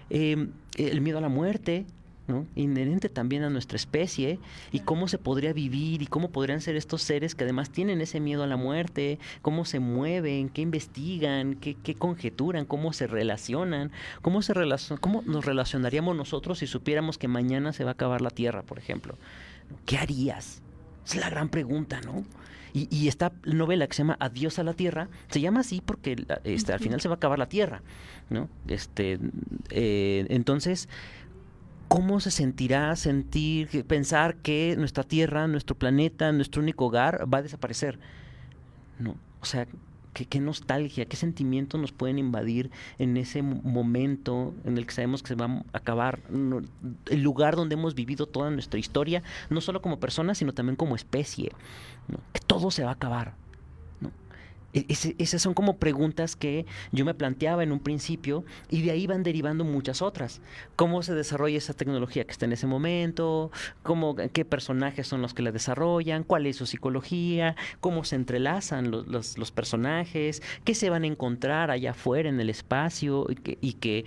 S2: el miedo a la muerte, ¿no? Inherente también a nuestra especie, y cómo se podría vivir y cómo podrían ser estos seres que además tienen ese miedo a la muerte, cómo se mueven, qué investigan, qué conjeturan, cómo se relacionan, cómo nos relacionaríamos nosotros si supiéramos que mañana se va a acabar la Tierra, por ejemplo. ¿Qué harías? Es la gran pregunta, ¿no? Y esta novela que se llama Adiós a la Tierra se llama así porque al final se va a acabar la Tierra, ¿no? Entonces, ¿cómo se sentirá pensar que nuestra Tierra, nuestro planeta, nuestro único hogar va a desaparecer? ¿No? O sea, qué nostalgia, qué sentimientos nos pueden invadir en ese momento en el que sabemos que se va a acabar el lugar donde hemos vivido toda nuestra historia, no solo como personas, sino también como especie, ¿no? Que todo se va a acabar. Esas son como preguntas que yo me planteaba en un principio y de ahí van derivando muchas otras. ¿Cómo se desarrolla esa tecnología que está en ese momento? ¿Qué personajes son los que la desarrollan? ¿Cuál es su psicología? ¿Cómo se entrelazan los personajes? ¿Qué se van a encontrar allá afuera en el espacio? Y que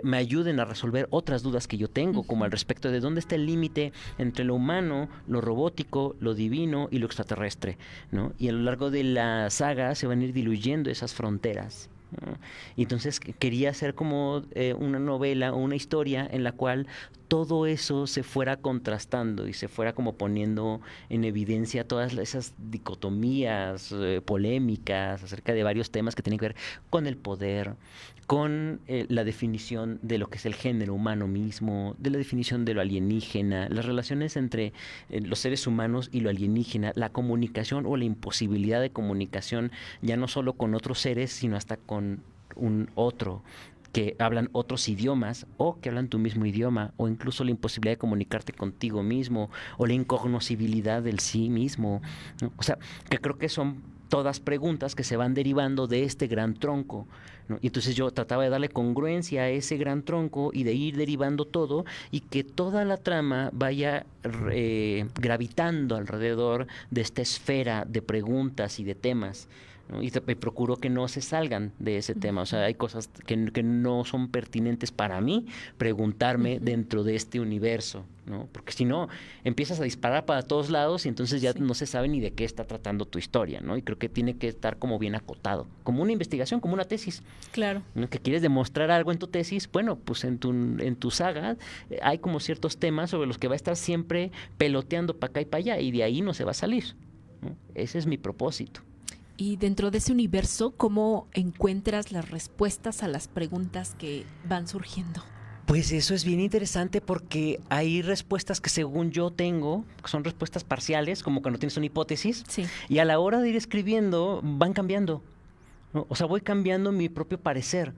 S2: me ayuden a resolver otras dudas que yo tengo, como al respecto de dónde está el límite entre lo humano, lo robótico, lo divino y lo extraterrestre, ¿no? Y a lo largo de la saga se van a ir diluyendo esas fronteras, ¿no? Y entonces quería hacer como una novela o una historia en la cual todo eso se fuera contrastando y se fuera como poniendo en evidencia todas esas dicotomías polémicas acerca de varios temas que tienen que ver con el poder, con la definición de lo que es el género humano mismo, de la definición de lo alienígena, las relaciones entre los seres humanos y lo alienígena, la comunicación o la imposibilidad de comunicación, ya no solo con otros seres, sino hasta con un otro, que hablan otros idiomas o que hablan tu mismo idioma, o incluso la imposibilidad de comunicarte contigo mismo, o la incognoscibilidad del sí mismo, ¿no? O sea, que creo que son todas preguntas que se van derivando de este gran tronco, ¿no? Y entonces yo trataba de darle congruencia a ese gran tronco y de ir derivando todo y que toda la trama vaya gravitando alrededor de esta esfera de preguntas y de temas, ¿no? Y procuro que no se salgan de ese tema. O sea, hay cosas que no son pertinentes para mí preguntarme dentro de este universo, ¿no? Porque si no, empiezas a disparar para todos lados y entonces ya no se sabe ni de qué está tratando tu historia, ¿no? Y creo que tiene que estar como bien acotado, como una investigación, como una tesis.
S1: Claro.
S2: ¿No? Que quieres demostrar algo en tu tesis, bueno, pues en tu saga hay como ciertos temas sobre los que va a estar siempre peloteando para acá y para allá y de ahí no se va a salir, ¿no? Ese es mi propósito.
S1: Y dentro de ese universo, ¿cómo encuentras las respuestas a las preguntas que van surgiendo?
S2: Pues eso es bien interesante porque hay respuestas que según yo tengo, que son respuestas parciales, como cuando tienes una hipótesis,
S1: Sí.
S2: y a la hora de ir escribiendo van cambiando, ¿no? O sea, voy cambiando mi propio parecer.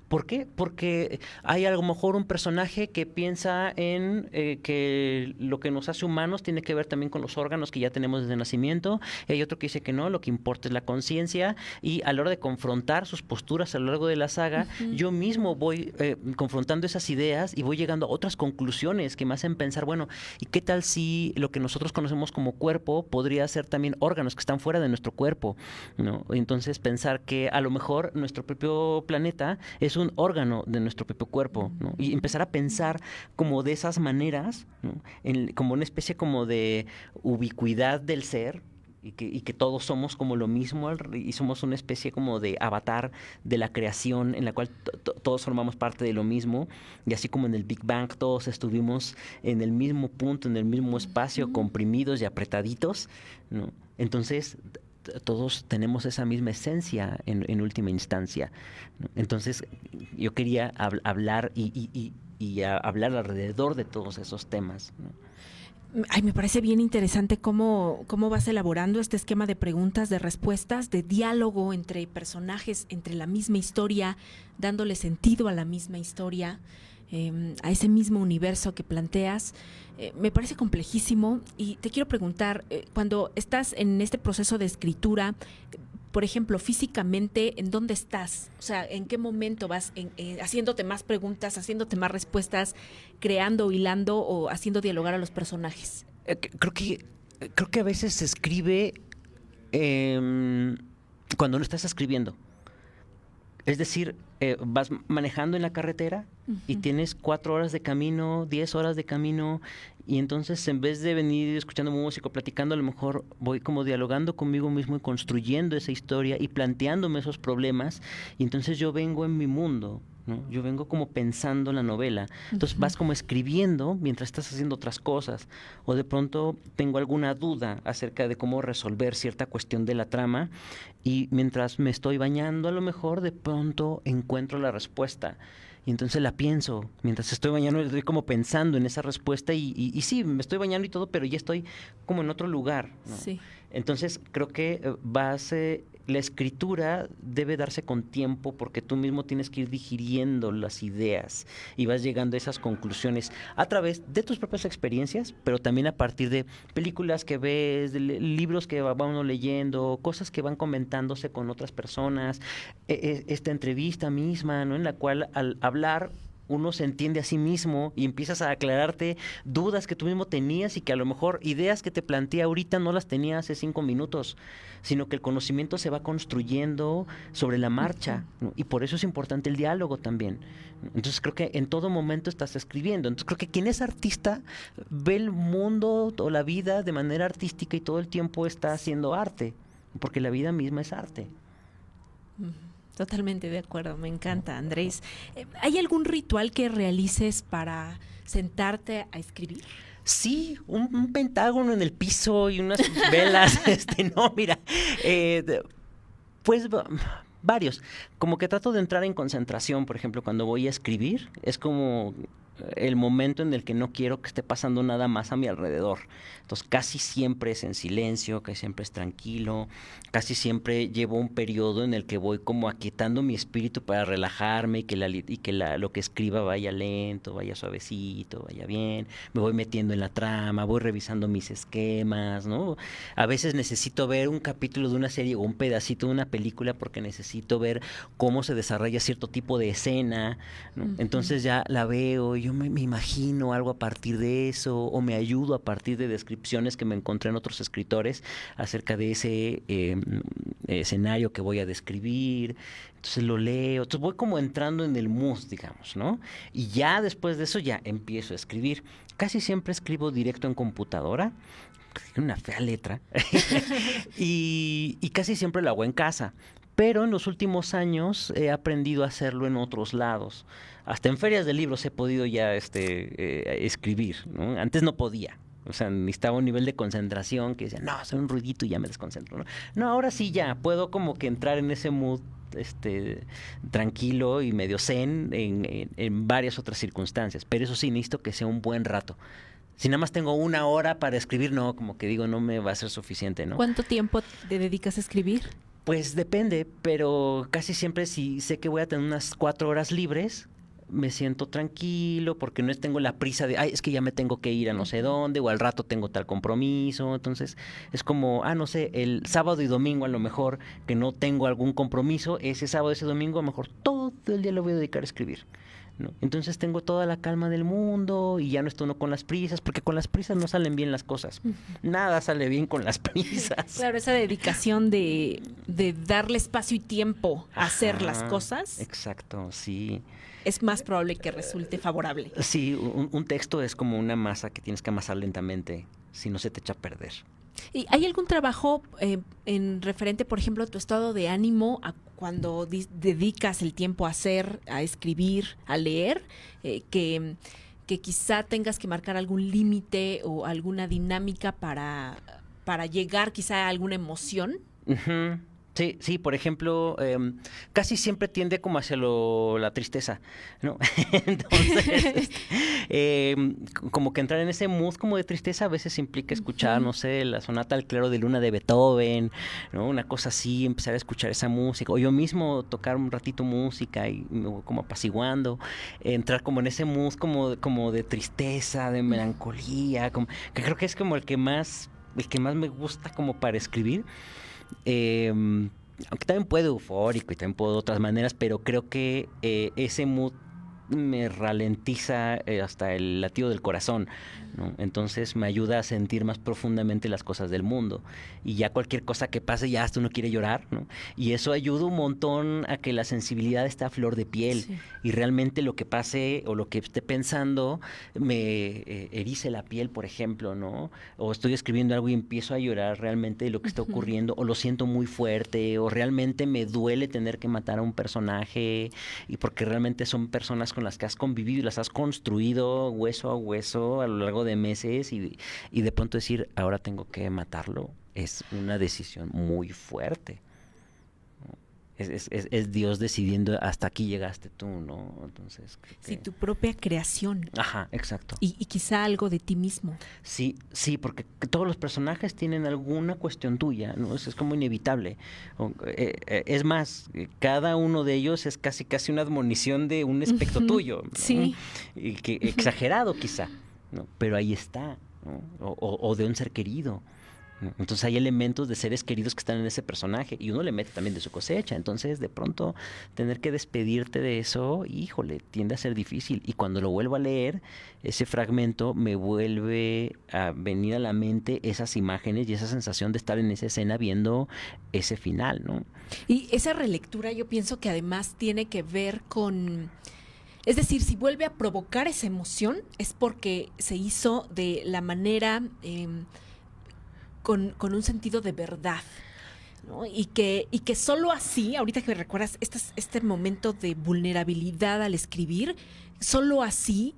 S2: ¿Por qué? Porque hay a lo mejor un personaje que piensa en que lo que nos hace humanos tiene que ver también con los órganos que ya tenemos desde nacimiento. Y hay otro que dice que no, lo que importa es la conciencia. Y a la hora de confrontar sus posturas a lo largo de la saga, yo mismo voy confrontando esas ideas y voy llegando a otras conclusiones que me hacen pensar, bueno, ¿y qué tal si lo que nosotros conocemos como cuerpo podría ser también órganos que están fuera de nuestro cuerpo, ¿no? Entonces pensar que a lo mejor nuestro propio planeta es un órgano de nuestro propio cuerpo, ¿no? Y empezar a pensar como de esas maneras, ¿no? Como una especie como de ubicuidad del ser, y que todos somos como lo mismo y somos una especie como de avatar de la creación en la cual todos formamos parte de lo mismo, y así como en el Big Bang todos estuvimos en el mismo punto, en el mismo espacio, comprimidos y apretaditos, ¿no? Entonces todos tenemos esa misma esencia en última instancia, ¿no? Entonces yo quería hablar y hablar alrededor de todos esos temas, ¿no?
S1: Ay, me parece bien interesante cómo vas elaborando este esquema de preguntas, de respuestas, de diálogo entre personajes, entre la misma historia, dándole sentido a la misma historia, a ese mismo universo que planteas. Me parece complejísimo y te quiero preguntar, cuando estás en este proceso de escritura, por ejemplo, físicamente, ¿en dónde estás? O sea, ¿en qué momento vas haciéndote más preguntas, haciéndote más respuestas, creando, hilando o haciendo dialogar a los personajes?
S2: Creo que a veces se escribe cuando no estás escribiendo. Es decir, vas manejando en la carretera y tienes 4 horas de camino, 10 horas de camino, y entonces en vez de venir escuchando música, platicando, a lo mejor voy como dialogando conmigo mismo y construyendo esa historia y planteándome esos problemas, y entonces yo vengo en mi mundo, ¿no? Yo vengo como pensando en la novela. Entonces vas como escribiendo mientras estás haciendo otras cosas, o de pronto tengo alguna duda acerca de cómo resolver cierta cuestión de la trama, y mientras me estoy bañando a lo mejor de pronto encuentro la respuesta. Y entonces la pienso, mientras estoy bañando estoy como pensando en esa respuesta y sí, me estoy bañando y todo, pero ya estoy como en otro lugar, ¿no?
S1: Sí.
S2: Entonces creo que la escritura debe darse con tiempo porque tú mismo tienes que ir digiriendo las ideas y vas llegando a esas conclusiones a través de tus propias experiencias, pero también a partir de películas que ves, de libros que va uno leyendo, cosas que van comentándose con otras personas, esta entrevista misma, ¿no? En la cual al hablar uno se entiende a sí mismo y empiezas a aclararte dudas que tú mismo tenías y que a lo mejor ideas que te planteé ahorita no las tenía hace 5 minutos, sino que el conocimiento se va construyendo sobre la marcha, ¿no? Y por eso es importante el diálogo también. Entonces creo que en todo momento estás escribiendo. Entonces creo que quien es artista ve el mundo o la vida de manera artística y todo el tiempo está haciendo arte, porque la vida misma es arte.
S1: Totalmente de acuerdo, me encanta, Andrés. ¿Hay algún ritual que realices para sentarte a escribir?
S2: Sí, un pentágono en el piso y unas velas. No, mira, pues varios. Como que trato de entrar en concentración, por ejemplo, cuando voy a escribir, es como el momento en el que no quiero que esté pasando nada más a mi alrededor. Entonces casi siempre es en silencio, casi siempre es tranquilo, casi siempre llevo un periodo en el que voy como aquietando mi espíritu para relajarme y que lo que escriba vaya lento, vaya suavecito, vaya bien. Me voy metiendo en la trama, voy revisando mis esquemas, ¿no? A veces necesito ver un capítulo de una serie o un pedacito de una película porque necesito ver cómo se desarrolla cierto tipo de escena, ¿no? Entonces ya la veo y yo me imagino algo a partir de eso, o me ayudo a partir de descripciones que me encontré en otros escritores acerca de ese escenario que voy a describir. Entonces lo leo, entonces voy como entrando en el mood, digamos, ¿no? Y ya después de eso ya empiezo a escribir. Casi siempre escribo directo en computadora, una fea letra, y casi siempre lo hago en casa. Pero en los últimos años he aprendido a hacerlo en otros lados. Hasta en ferias de libros he podido ya escribir, ¿no? Antes no podía. O sea, necesitaba un nivel de concentración que decía, no, hace un ruidito y ya me desconcentro, ¿no? No, ahora sí ya, puedo como que entrar en ese mood tranquilo y medio zen en varias otras circunstancias. Pero eso sí, necesito que sea un buen rato. Si nada más tengo 1 hora para escribir, no, como que digo, no me va a ser suficiente, ¿no?
S1: ¿Cuánto tiempo te dedicas a escribir?
S2: Pues depende, pero casi siempre si sé que voy a tener unas 4 horas libres, me siento tranquilo porque no tengo la prisa de, ay, es que ya me tengo que ir a no sé dónde o al rato tengo tal compromiso. Entonces es como, no sé, el sábado y domingo a lo mejor que no tengo algún compromiso, ese sábado, ese domingo a lo mejor todo el día lo voy a dedicar a escribir, ¿no? Entonces tengo toda la calma del mundo y ya no estoy uno con las prisas, porque con las prisas no salen bien las cosas. Nada sale bien con las prisas.
S1: Claro, esa dedicación de darle espacio y tiempo a hacer las cosas.
S2: Exacto, sí.
S1: Es más probable que resulte favorable.
S2: Sí, un texto es como una masa que tienes que amasar lentamente, si no se te echa a perder.
S1: ¿Y hay algún trabajo en referente, por ejemplo, a tu estado de ánimo cuando dedicas el tiempo a hacer, a escribir, a leer, que quizá tengas que marcar algún límite o alguna dinámica para llegar quizá a alguna emoción?
S2: Uh-huh. Sí, por ejemplo, casi siempre tiende como hacia la tristeza, ¿no? Entonces, como que entrar en ese mood como de tristeza a veces implica escuchar, no sé, la sonata al claro de luna de Beethoven, ¿no? Una cosa así, empezar a escuchar esa música, o yo mismo tocar un ratito música y me voy como apaciguando, entrar como en ese mood como de tristeza, de melancolía, que creo que es como el que más me gusta como para escribir. Aunque también puede eufórico y también puedo de otras maneras, pero creo que ese mood me ralentiza hasta el latido del corazón, ¿no? Entonces me ayuda a sentir más profundamente las cosas del mundo. Y ya cualquier cosa que pase, ya hasta uno quiere llorar, ¿no? Y eso ayuda un montón a que la sensibilidad esté a flor de piel. Sí. Y realmente lo que pase o lo que esté pensando me erice la piel, por ejemplo, ¿no? O estoy escribiendo algo y empiezo a llorar realmente de lo que está ocurriendo, o lo siento muy fuerte, o realmente me duele tener que matar a un personaje, y porque realmente son personas con las que has convivido y las has construido hueso a hueso a lo largo de meses, y de pronto decir, ahora tengo que matarlo, es una decisión muy fuerte. Es Dios decidiendo, hasta aquí llegaste tú, ¿no? Entonces,
S1: sí, tu propia creación.
S2: Ajá, exacto.
S1: Y quizá algo de ti mismo.
S2: Sí, porque todos los personajes tienen alguna cuestión tuya, ¿no? Es como inevitable. Es más, cada uno de ellos es casi una admonición de un aspecto tuyo, ¿no?
S1: Sí.
S2: Y que exagerado quizá, ¿no? Pero ahí está, ¿no? O de un ser querido. Entonces hay elementos de seres queridos que están en ese personaje y uno le mete también de su cosecha. Entonces de pronto tener que despedirte de eso, híjole, tiende a ser difícil. Y cuando lo vuelvo a leer, ese fragmento me vuelve a venir a la mente esas imágenes y esa sensación de estar en esa escena viendo ese final, ¿no?
S1: Y esa relectura yo pienso que además tiene que ver con... Es decir, si vuelve a provocar esa emoción es porque se hizo de la manera... Con un sentido de verdad, ¿no? Y que solo así, ahorita que me recuerdas este momento de vulnerabilidad al escribir, solo así,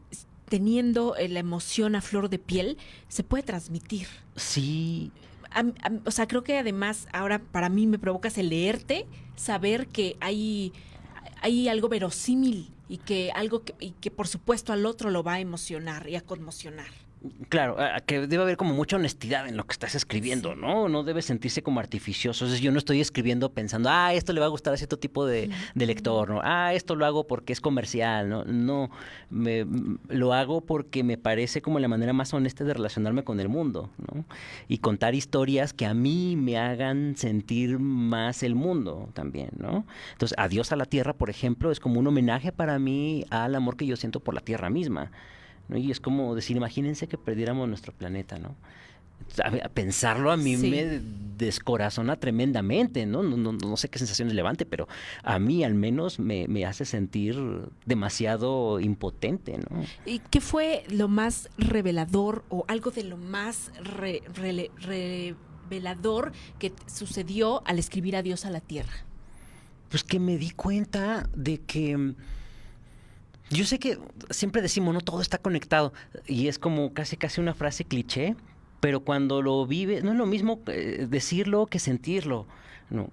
S1: teniendo la emoción a flor de piel, se puede transmitir.
S2: Sí.
S1: O sea, creo que además ahora para mí me provocas el leerte, saber que hay algo verosímil y que por supuesto al otro lo va a emocionar y a conmocionar.
S2: Claro, que debe haber como mucha honestidad en lo que estás escribiendo, ¿no? No debe sentirse como artificioso. Entonces, yo no estoy escribiendo pensando, esto le va a gustar a cierto tipo de lector, ¿no? Esto lo hago porque es comercial, ¿no? No, lo hago porque me parece como la manera más honesta de relacionarme con el mundo, ¿no? Y contar historias que a mí me hagan sentir más el mundo también, ¿no? Entonces, Adiós a la Tierra, por ejemplo, es como un homenaje para mí al amor que yo siento por la Tierra misma, ¿no? Y es como decir, imagínense que perdiéramos nuestro planeta, ¿no? A pensarlo a mí
S1: Sí.
S2: me descorazona tremendamente, ¿no? No sé qué sensaciones levante, pero a mí al menos me hace sentir demasiado impotente, ¿no?
S1: ¿Y qué fue lo más revelador o algo de lo más revelador que sucedió al escribir Adiós a la Tierra?
S2: Pues que me di cuenta de que yo sé que siempre decimos, no, todo está conectado, y es como casi una frase cliché, pero cuando lo vives, no es lo mismo decirlo que sentirlo, ¿no?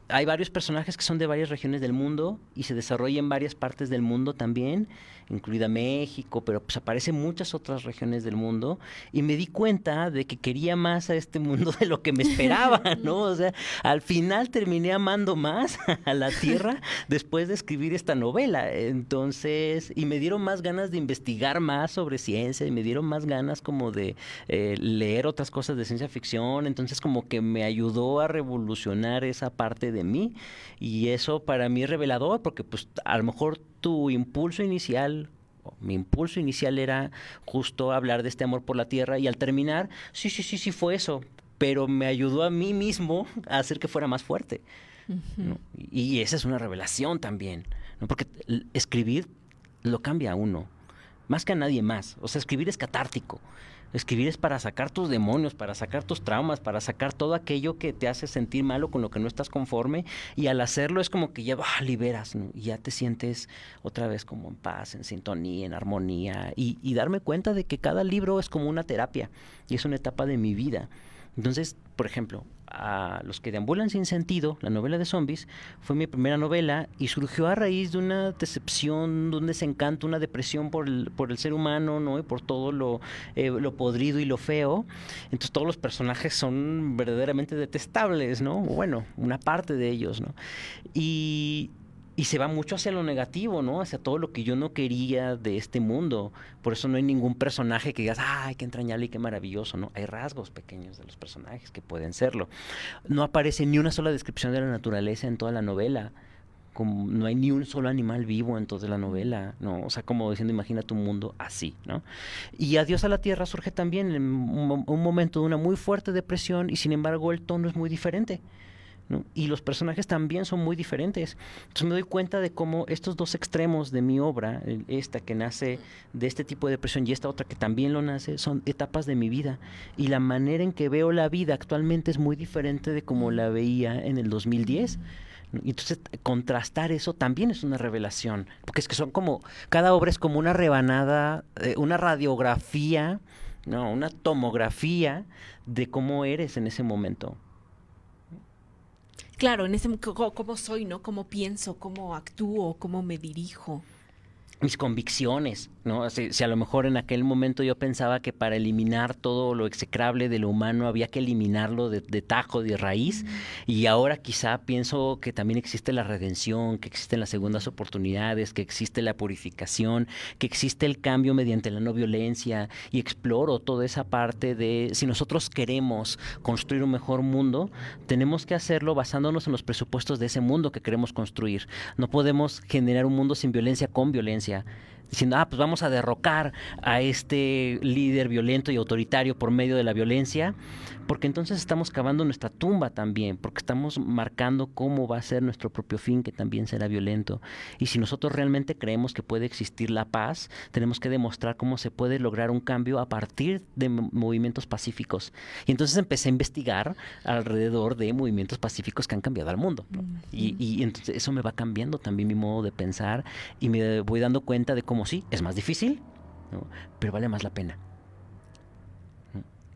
S2: Hay varios personajes que son de varias regiones del mundo y se desarrollan en varias partes del mundo también, incluida México, pero pues aparecen muchas otras regiones del mundo, y me di cuenta de que quería más a este mundo de lo que me esperaba, ¿no? O sea, al final terminé amando más a la Tierra después de escribir esta novela. Entonces, y me dieron más ganas de investigar más sobre ciencia, y me dieron más ganas como de leer otras cosas de ciencia ficción. Entonces, como que me ayudó a revolucionar esa parte de mí, y eso para mí es revelador, porque pues a lo mejor tu impulso inicial, mi impulso inicial era justo hablar de este amor por la Tierra, y al terminar, sí fue eso, pero me ayudó a mí mismo a hacer que fuera más fuerte, ¿no? Y esa es una revelación también, ¿no? Porque escribir lo cambia a uno, más que a nadie más. O sea, escribir es catártico. Escribir es para sacar tus demonios, para sacar tus traumas, para sacar todo aquello que te hace sentir mal o con lo que no estás conforme. Y al hacerlo es como que ya liberas, ¿no? Y ya te sientes otra vez como en paz, en sintonía, en armonía. Y darme cuenta de que cada libro es como una terapia y es una etapa de mi vida. Entonces, por ejemplo, a Los que deambulan sin sentido, la novela de zombies, fue mi primera novela y surgió a raíz de una decepción, de un desencanto, una depresión por el ser humano, ¿no? Y por todo lo podrido y lo feo. Entonces todos los personajes son verdaderamente detestables, ¿no? Bueno, una parte de ellos, ¿no? Y se va mucho hacia lo negativo, ¿no? Hacia todo lo que yo no quería de este mundo. Por eso no hay ningún personaje que digas, ¡ay, qué entrañable y qué maravilloso!, ¿no? Hay rasgos pequeños de los personajes que pueden serlo. No aparece ni una sola descripción de la naturaleza en toda la novela. Como no hay ni un solo animal vivo en toda la novela, ¿no? O sea, como diciendo, imagina tu mundo así, ¿no? Y Adiós a la Tierra surge también en un momento de una muy fuerte depresión, y sin embargo el tono es muy diferente, ¿no? Y los personajes también son muy diferentes. Entonces me doy cuenta de cómo estos dos extremos de mi obra, esta que nace de este tipo de depresión y esta otra que también lo nace, son etapas de mi vida. Y la manera en que veo la vida actualmente es muy diferente de como la veía en el 2010. Y entonces contrastar eso también es una revelación, porque es que son como, cada obra es como una rebanada, una radiografía, no, una tomografía de cómo eres en ese momento.
S1: Claro, en ese cómo soy, ¿no? Cómo pienso, cómo actúo, cómo me dirijo.
S2: Mis convicciones, ¿no? Si a lo mejor en aquel momento yo pensaba que para eliminar todo lo execrable de lo humano había que eliminarlo de tajo, de raíz, y ahora quizá pienso que también existe la redención, que existen las segundas oportunidades, que existe la purificación, que existe el cambio mediante la no violencia, y exploro toda esa parte de, si nosotros queremos construir un mejor mundo, tenemos que hacerlo basándonos en los presupuestos de ese mundo que queremos construir. No podemos generar un mundo sin violencia con violencia, diciendo, pues vamos a derrocar a este líder violento y autoritario por medio de la violencia, porque entonces estamos cavando nuestra tumba también, porque estamos marcando cómo va a ser nuestro propio fin, que también será violento. Y si nosotros realmente creemos que puede existir la paz, tenemos que demostrar cómo se puede lograr un cambio a partir de movimientos pacíficos. Y entonces empecé a investigar alrededor de movimientos pacíficos que han cambiado al mundo, ¿no? Y entonces eso me va cambiando también mi modo de pensar, y me voy dando cuenta de cómo sí, es más difícil, ¿no? Pero vale más la pena.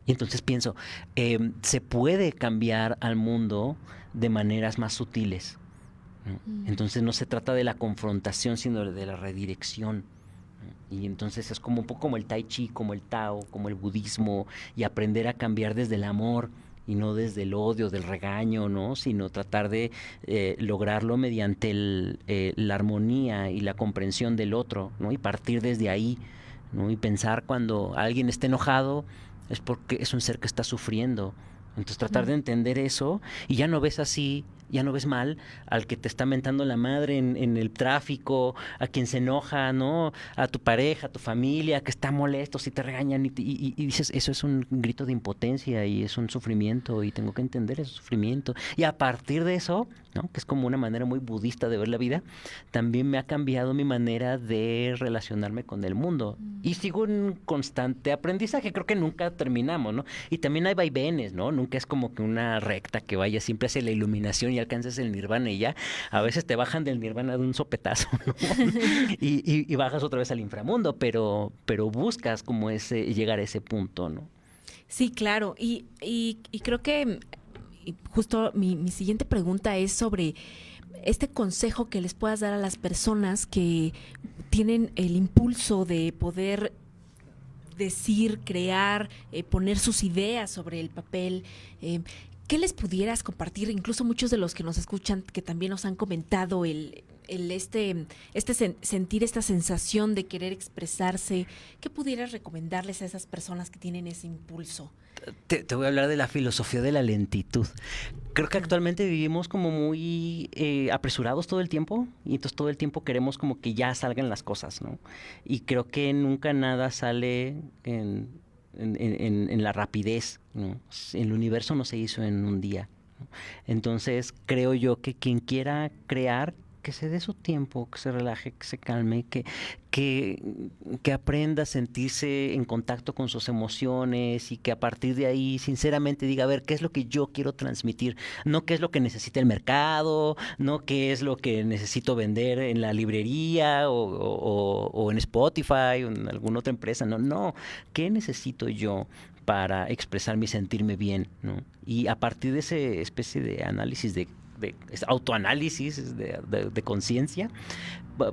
S2: Y entonces pienso, se puede cambiar al mundo de maneras más sutiles, ¿no? Entonces no se trata de la confrontación, sino de la redirección, Y entonces es como un poco como el tai chi, como el tao, como el budismo, y aprender a cambiar desde el amor y no desde el odio, del regaño, ¿no? Sino tratar de lograrlo mediante la armonía y la comprensión del otro, ¿no? Y partir desde ahí, ¿no? Y pensar cuando alguien está enojado es porque es un ser que está sufriendo. Entonces tratar de entender eso, y ya no ves así, ya no ves mal al que te está mentando la madre en el tráfico, a quien se enoja, ¿no? A tu pareja, a tu familia, que está molesto si te regañan y dices, eso es un grito de impotencia y es un sufrimiento y tengo que entender ese sufrimiento. Y a partir de eso, ¿no? Que es como una manera muy budista de ver la vida, también me ha cambiado mi manera de relacionarme con el mundo. Y sigo en un constante aprendizaje, creo que nunca terminamos, ¿no? Y también hay vaivenes, ¿no? Nunca es como que una recta que vaya siempre hacia la iluminación y alcances el nirvana y ya. A veces te bajan del nirvana de un sopetazo, ¿no? y bajas otra vez al inframundo, pero buscas como llegar a ese punto, ¿no?
S1: Sí, claro. Y creo que justo mi siguiente pregunta es sobre este consejo que les puedas dar a las personas que tienen el impulso de poder decir, crear, poner sus ideas sobre el papel. ¿Qué les pudieras compartir? Incluso muchos de los que nos escuchan, que también nos han comentado sentir esta sensación de querer expresarse. ¿Qué pudieras recomendarles a esas personas que tienen ese impulso?
S2: Te voy a hablar de la filosofía de la lentitud. Creo que actualmente vivimos como muy apresurados todo el tiempo, y entonces todo el tiempo queremos como que ya salgan las cosas, ¿no? Y creo que nunca nada sale en la rapidez, ¿no? El universo no se hizo en un día, ¿no? Entonces creo yo que quien quiera crear, que se dé su tiempo, que se relaje, que se calme, que aprenda a sentirse en contacto con sus emociones, y que a partir de ahí sinceramente diga, a ver, ¿qué es lo que yo quiero transmitir? No qué es lo que necesita el mercado, no qué es lo que necesito vender en la librería o en Spotify o en alguna otra empresa, no, ¿qué necesito yo para expresarme y sentirme bien, ¿no? Y a partir de esa especie de análisis de autoanálisis, de conciencia,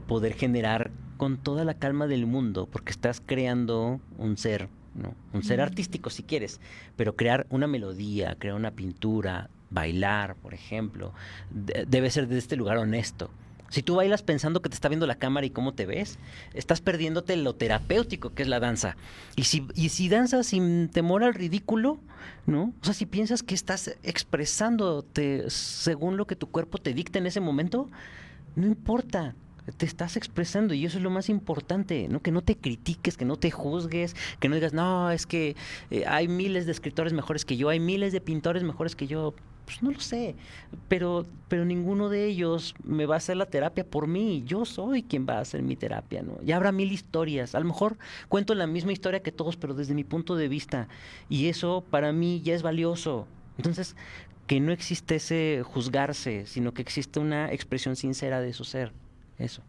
S2: poder generar con toda la calma del mundo, porque estás creando un ser, ¿no? Un ser artístico si quieres, pero crear una melodía, crear una pintura, bailar, por ejemplo, debe ser de este lugar honesto. Si tú bailas pensando que te está viendo la cámara y cómo te ves, estás perdiéndote lo terapéutico que es la danza. Y si danzas sin temor al ridículo, ¿no? O sea, si piensas que estás expresándote según lo que tu cuerpo te dicta en ese momento, no importa. Te estás expresando, y eso es lo más importante, ¿no? Que no te critiques, que no te juzgues, que no digas, no, es que hay miles de escritores mejores que yo, hay miles de pintores mejores que yo. Pues no lo sé, pero ninguno de ellos me va a hacer la terapia por mí. Yo soy quien va a hacer mi terapia, ¿no? Ya habrá mil historias. A lo mejor cuento la misma historia que todos, pero desde mi punto de vista. Y eso para mí ya es valioso. Entonces, que no existe ese juzgarse, sino que existe una expresión sincera de su ser. Eso.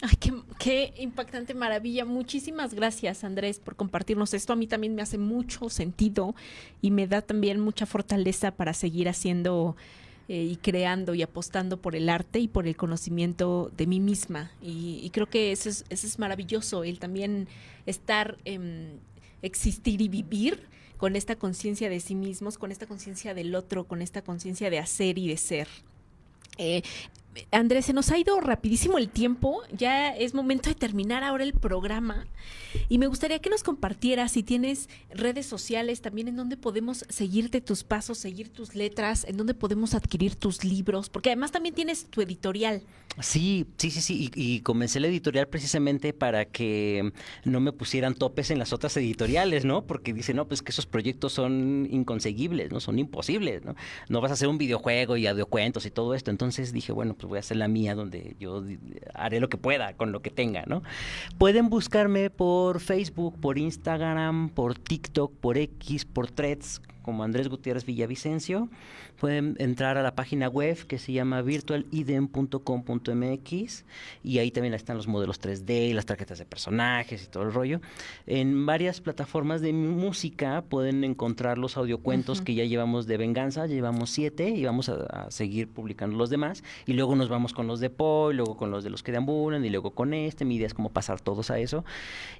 S1: Ay, qué impactante maravilla. Muchísimas gracias, Andrés, por compartirnos esto. A mí también me hace mucho sentido y me da también mucha fortaleza para seguir haciendo y creando y apostando por el arte y por el conocimiento de mí misma. Y creo que eso es maravilloso, el también estar, existir y vivir con esta conciencia de sí mismos, con esta conciencia del otro, con esta conciencia de hacer y de ser. Andrés, se nos ha ido rapidísimo el tiempo, ya es momento de terminar ahora el programa y me gustaría que nos compartieras si tienes redes sociales también en donde podemos seguirte tus pasos, seguir tus letras, en donde podemos adquirir tus libros, porque además también tienes tu editorial.
S2: Sí, y comencé la editorial precisamente para que no me pusieran topes en las otras editoriales, ¿no? Porque dicen, no, pues que esos proyectos son inconseguibles, ¿no? Son imposibles, ¿no? No vas a hacer un videojuego y audiocuentos y todo esto. Entonces dije, bueno, pues voy a hacer la mía, donde yo haré lo que pueda con lo que tenga, ¿no? Pueden buscarme por Facebook, por Instagram, por TikTok, por X, por Threads, como Andrés Gutiérrez Villavicencio. Pueden entrar a la página web que se llama virtualidem.com.mx y ahí también están los modelos 3D, las tarjetas de personajes y todo el rollo. En varias plataformas de música pueden encontrar los audiocuentos que ya llevamos de Venganza, llevamos 7 y vamos a seguir publicando los demás. Y luego nos vamos con los de Poi, luego con los de los que deambulan y luego con mi idea es como pasar todos a eso.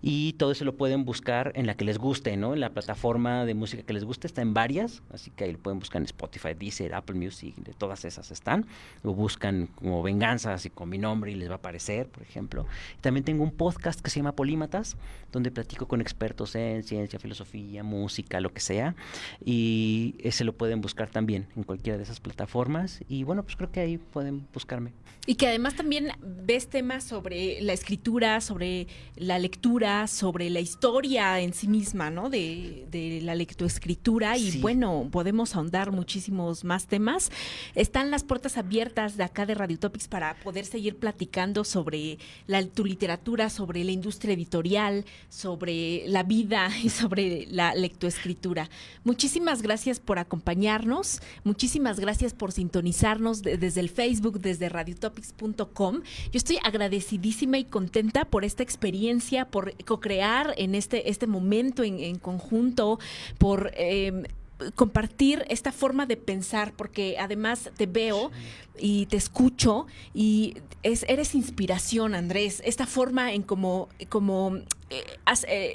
S2: Y todo eso lo pueden buscar en la que les guste, ¿no? En la plataforma de música que les guste, está en varias, así que ahí lo pueden buscar en Spotify, Deezer, Apple Music, de todas esas están. Lo buscan como Venganza, así con mi nombre y les va a aparecer, por ejemplo. También tengo un podcast que se llama Polímatas, donde platico con expertos en ciencia, filosofía, música, lo que sea. Y ese lo pueden buscar también en cualquiera de esas plataformas. Y bueno, pues creo que ahí pueden buscarme.
S1: Y que además también ves temas sobre la escritura, sobre la lectura, sobre la historia en sí misma, ¿no? De la lectoescritura y bueno, podemos ahondar muchísimos más temas. Están las puertas abiertas de acá de Radio Topics para poder seguir platicando sobre tu literatura, sobre la industria editorial, sobre la vida y sobre la lectoescritura. Muchísimas gracias por acompañarnos, muchísimas gracias por sintonizarnos desde el Facebook, desde radiotopics.com. Yo estoy agradecidísima y contenta por esta experiencia, por co-crear en este momento en conjunto, por compartir esta forma de pensar, porque además te veo y te escucho y eres inspiración, Andrés. Esta forma en como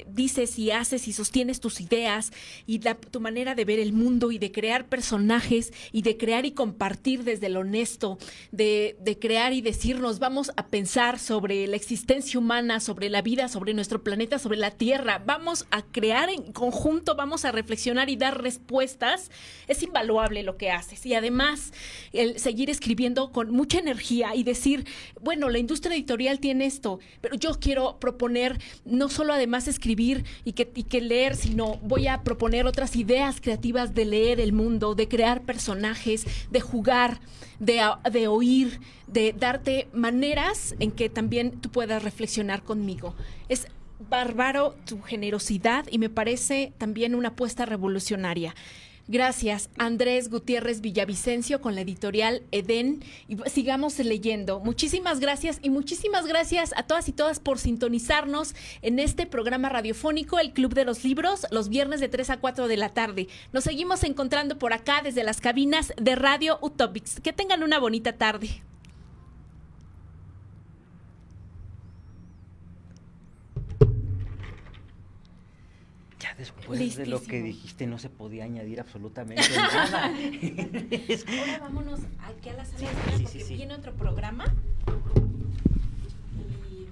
S1: dices y haces y sostienes tus ideas y tu manera de ver el mundo y de crear personajes y de crear y compartir desde lo honesto, de crear y decirnos, vamos a pensar sobre la existencia humana, sobre la vida, sobre nuestro planeta, sobre la Tierra, vamos a crear en conjunto, vamos a reflexionar y dar respuestas. Es invaluable lo que haces y además el seguir escribiendo con mucha energía y decir, bueno, la industria editorial tiene esto, pero yo quiero proponer no solo además escribir y que leer, sino voy a proponer otras ideas creativas de leer el mundo, de crear personajes, de jugar, de oír, de darte maneras en que también tú puedas reflexionar conmigo. Es bárbaro tu generosidad y me parece también una apuesta revolucionaria. Gracias, Andrés Gutiérrez Villavicencio con la editorial Edén y sigamos leyendo. Muchísimas gracias y muchísimas gracias a todas y todas por sintonizarnos en este programa radiofónico El Club de los Libros, los viernes de 3 a 4 de la tarde. Nos seguimos encontrando por acá desde las cabinas de Radio Utopics. Que tengan una bonita tarde.
S2: Después
S1: Listísimo.
S2: De lo que dijiste no se podía añadir absolutamente nada.
S1: Ahora vámonos aquí a la sala de espera porque viene otro programa. Y...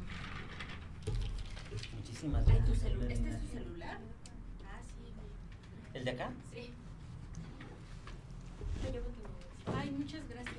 S2: Muchísimas gracias.
S1: ¿Este es tu celular? Ah, sí.
S2: ¿El de acá?
S1: Sí. Ay, muchas gracias.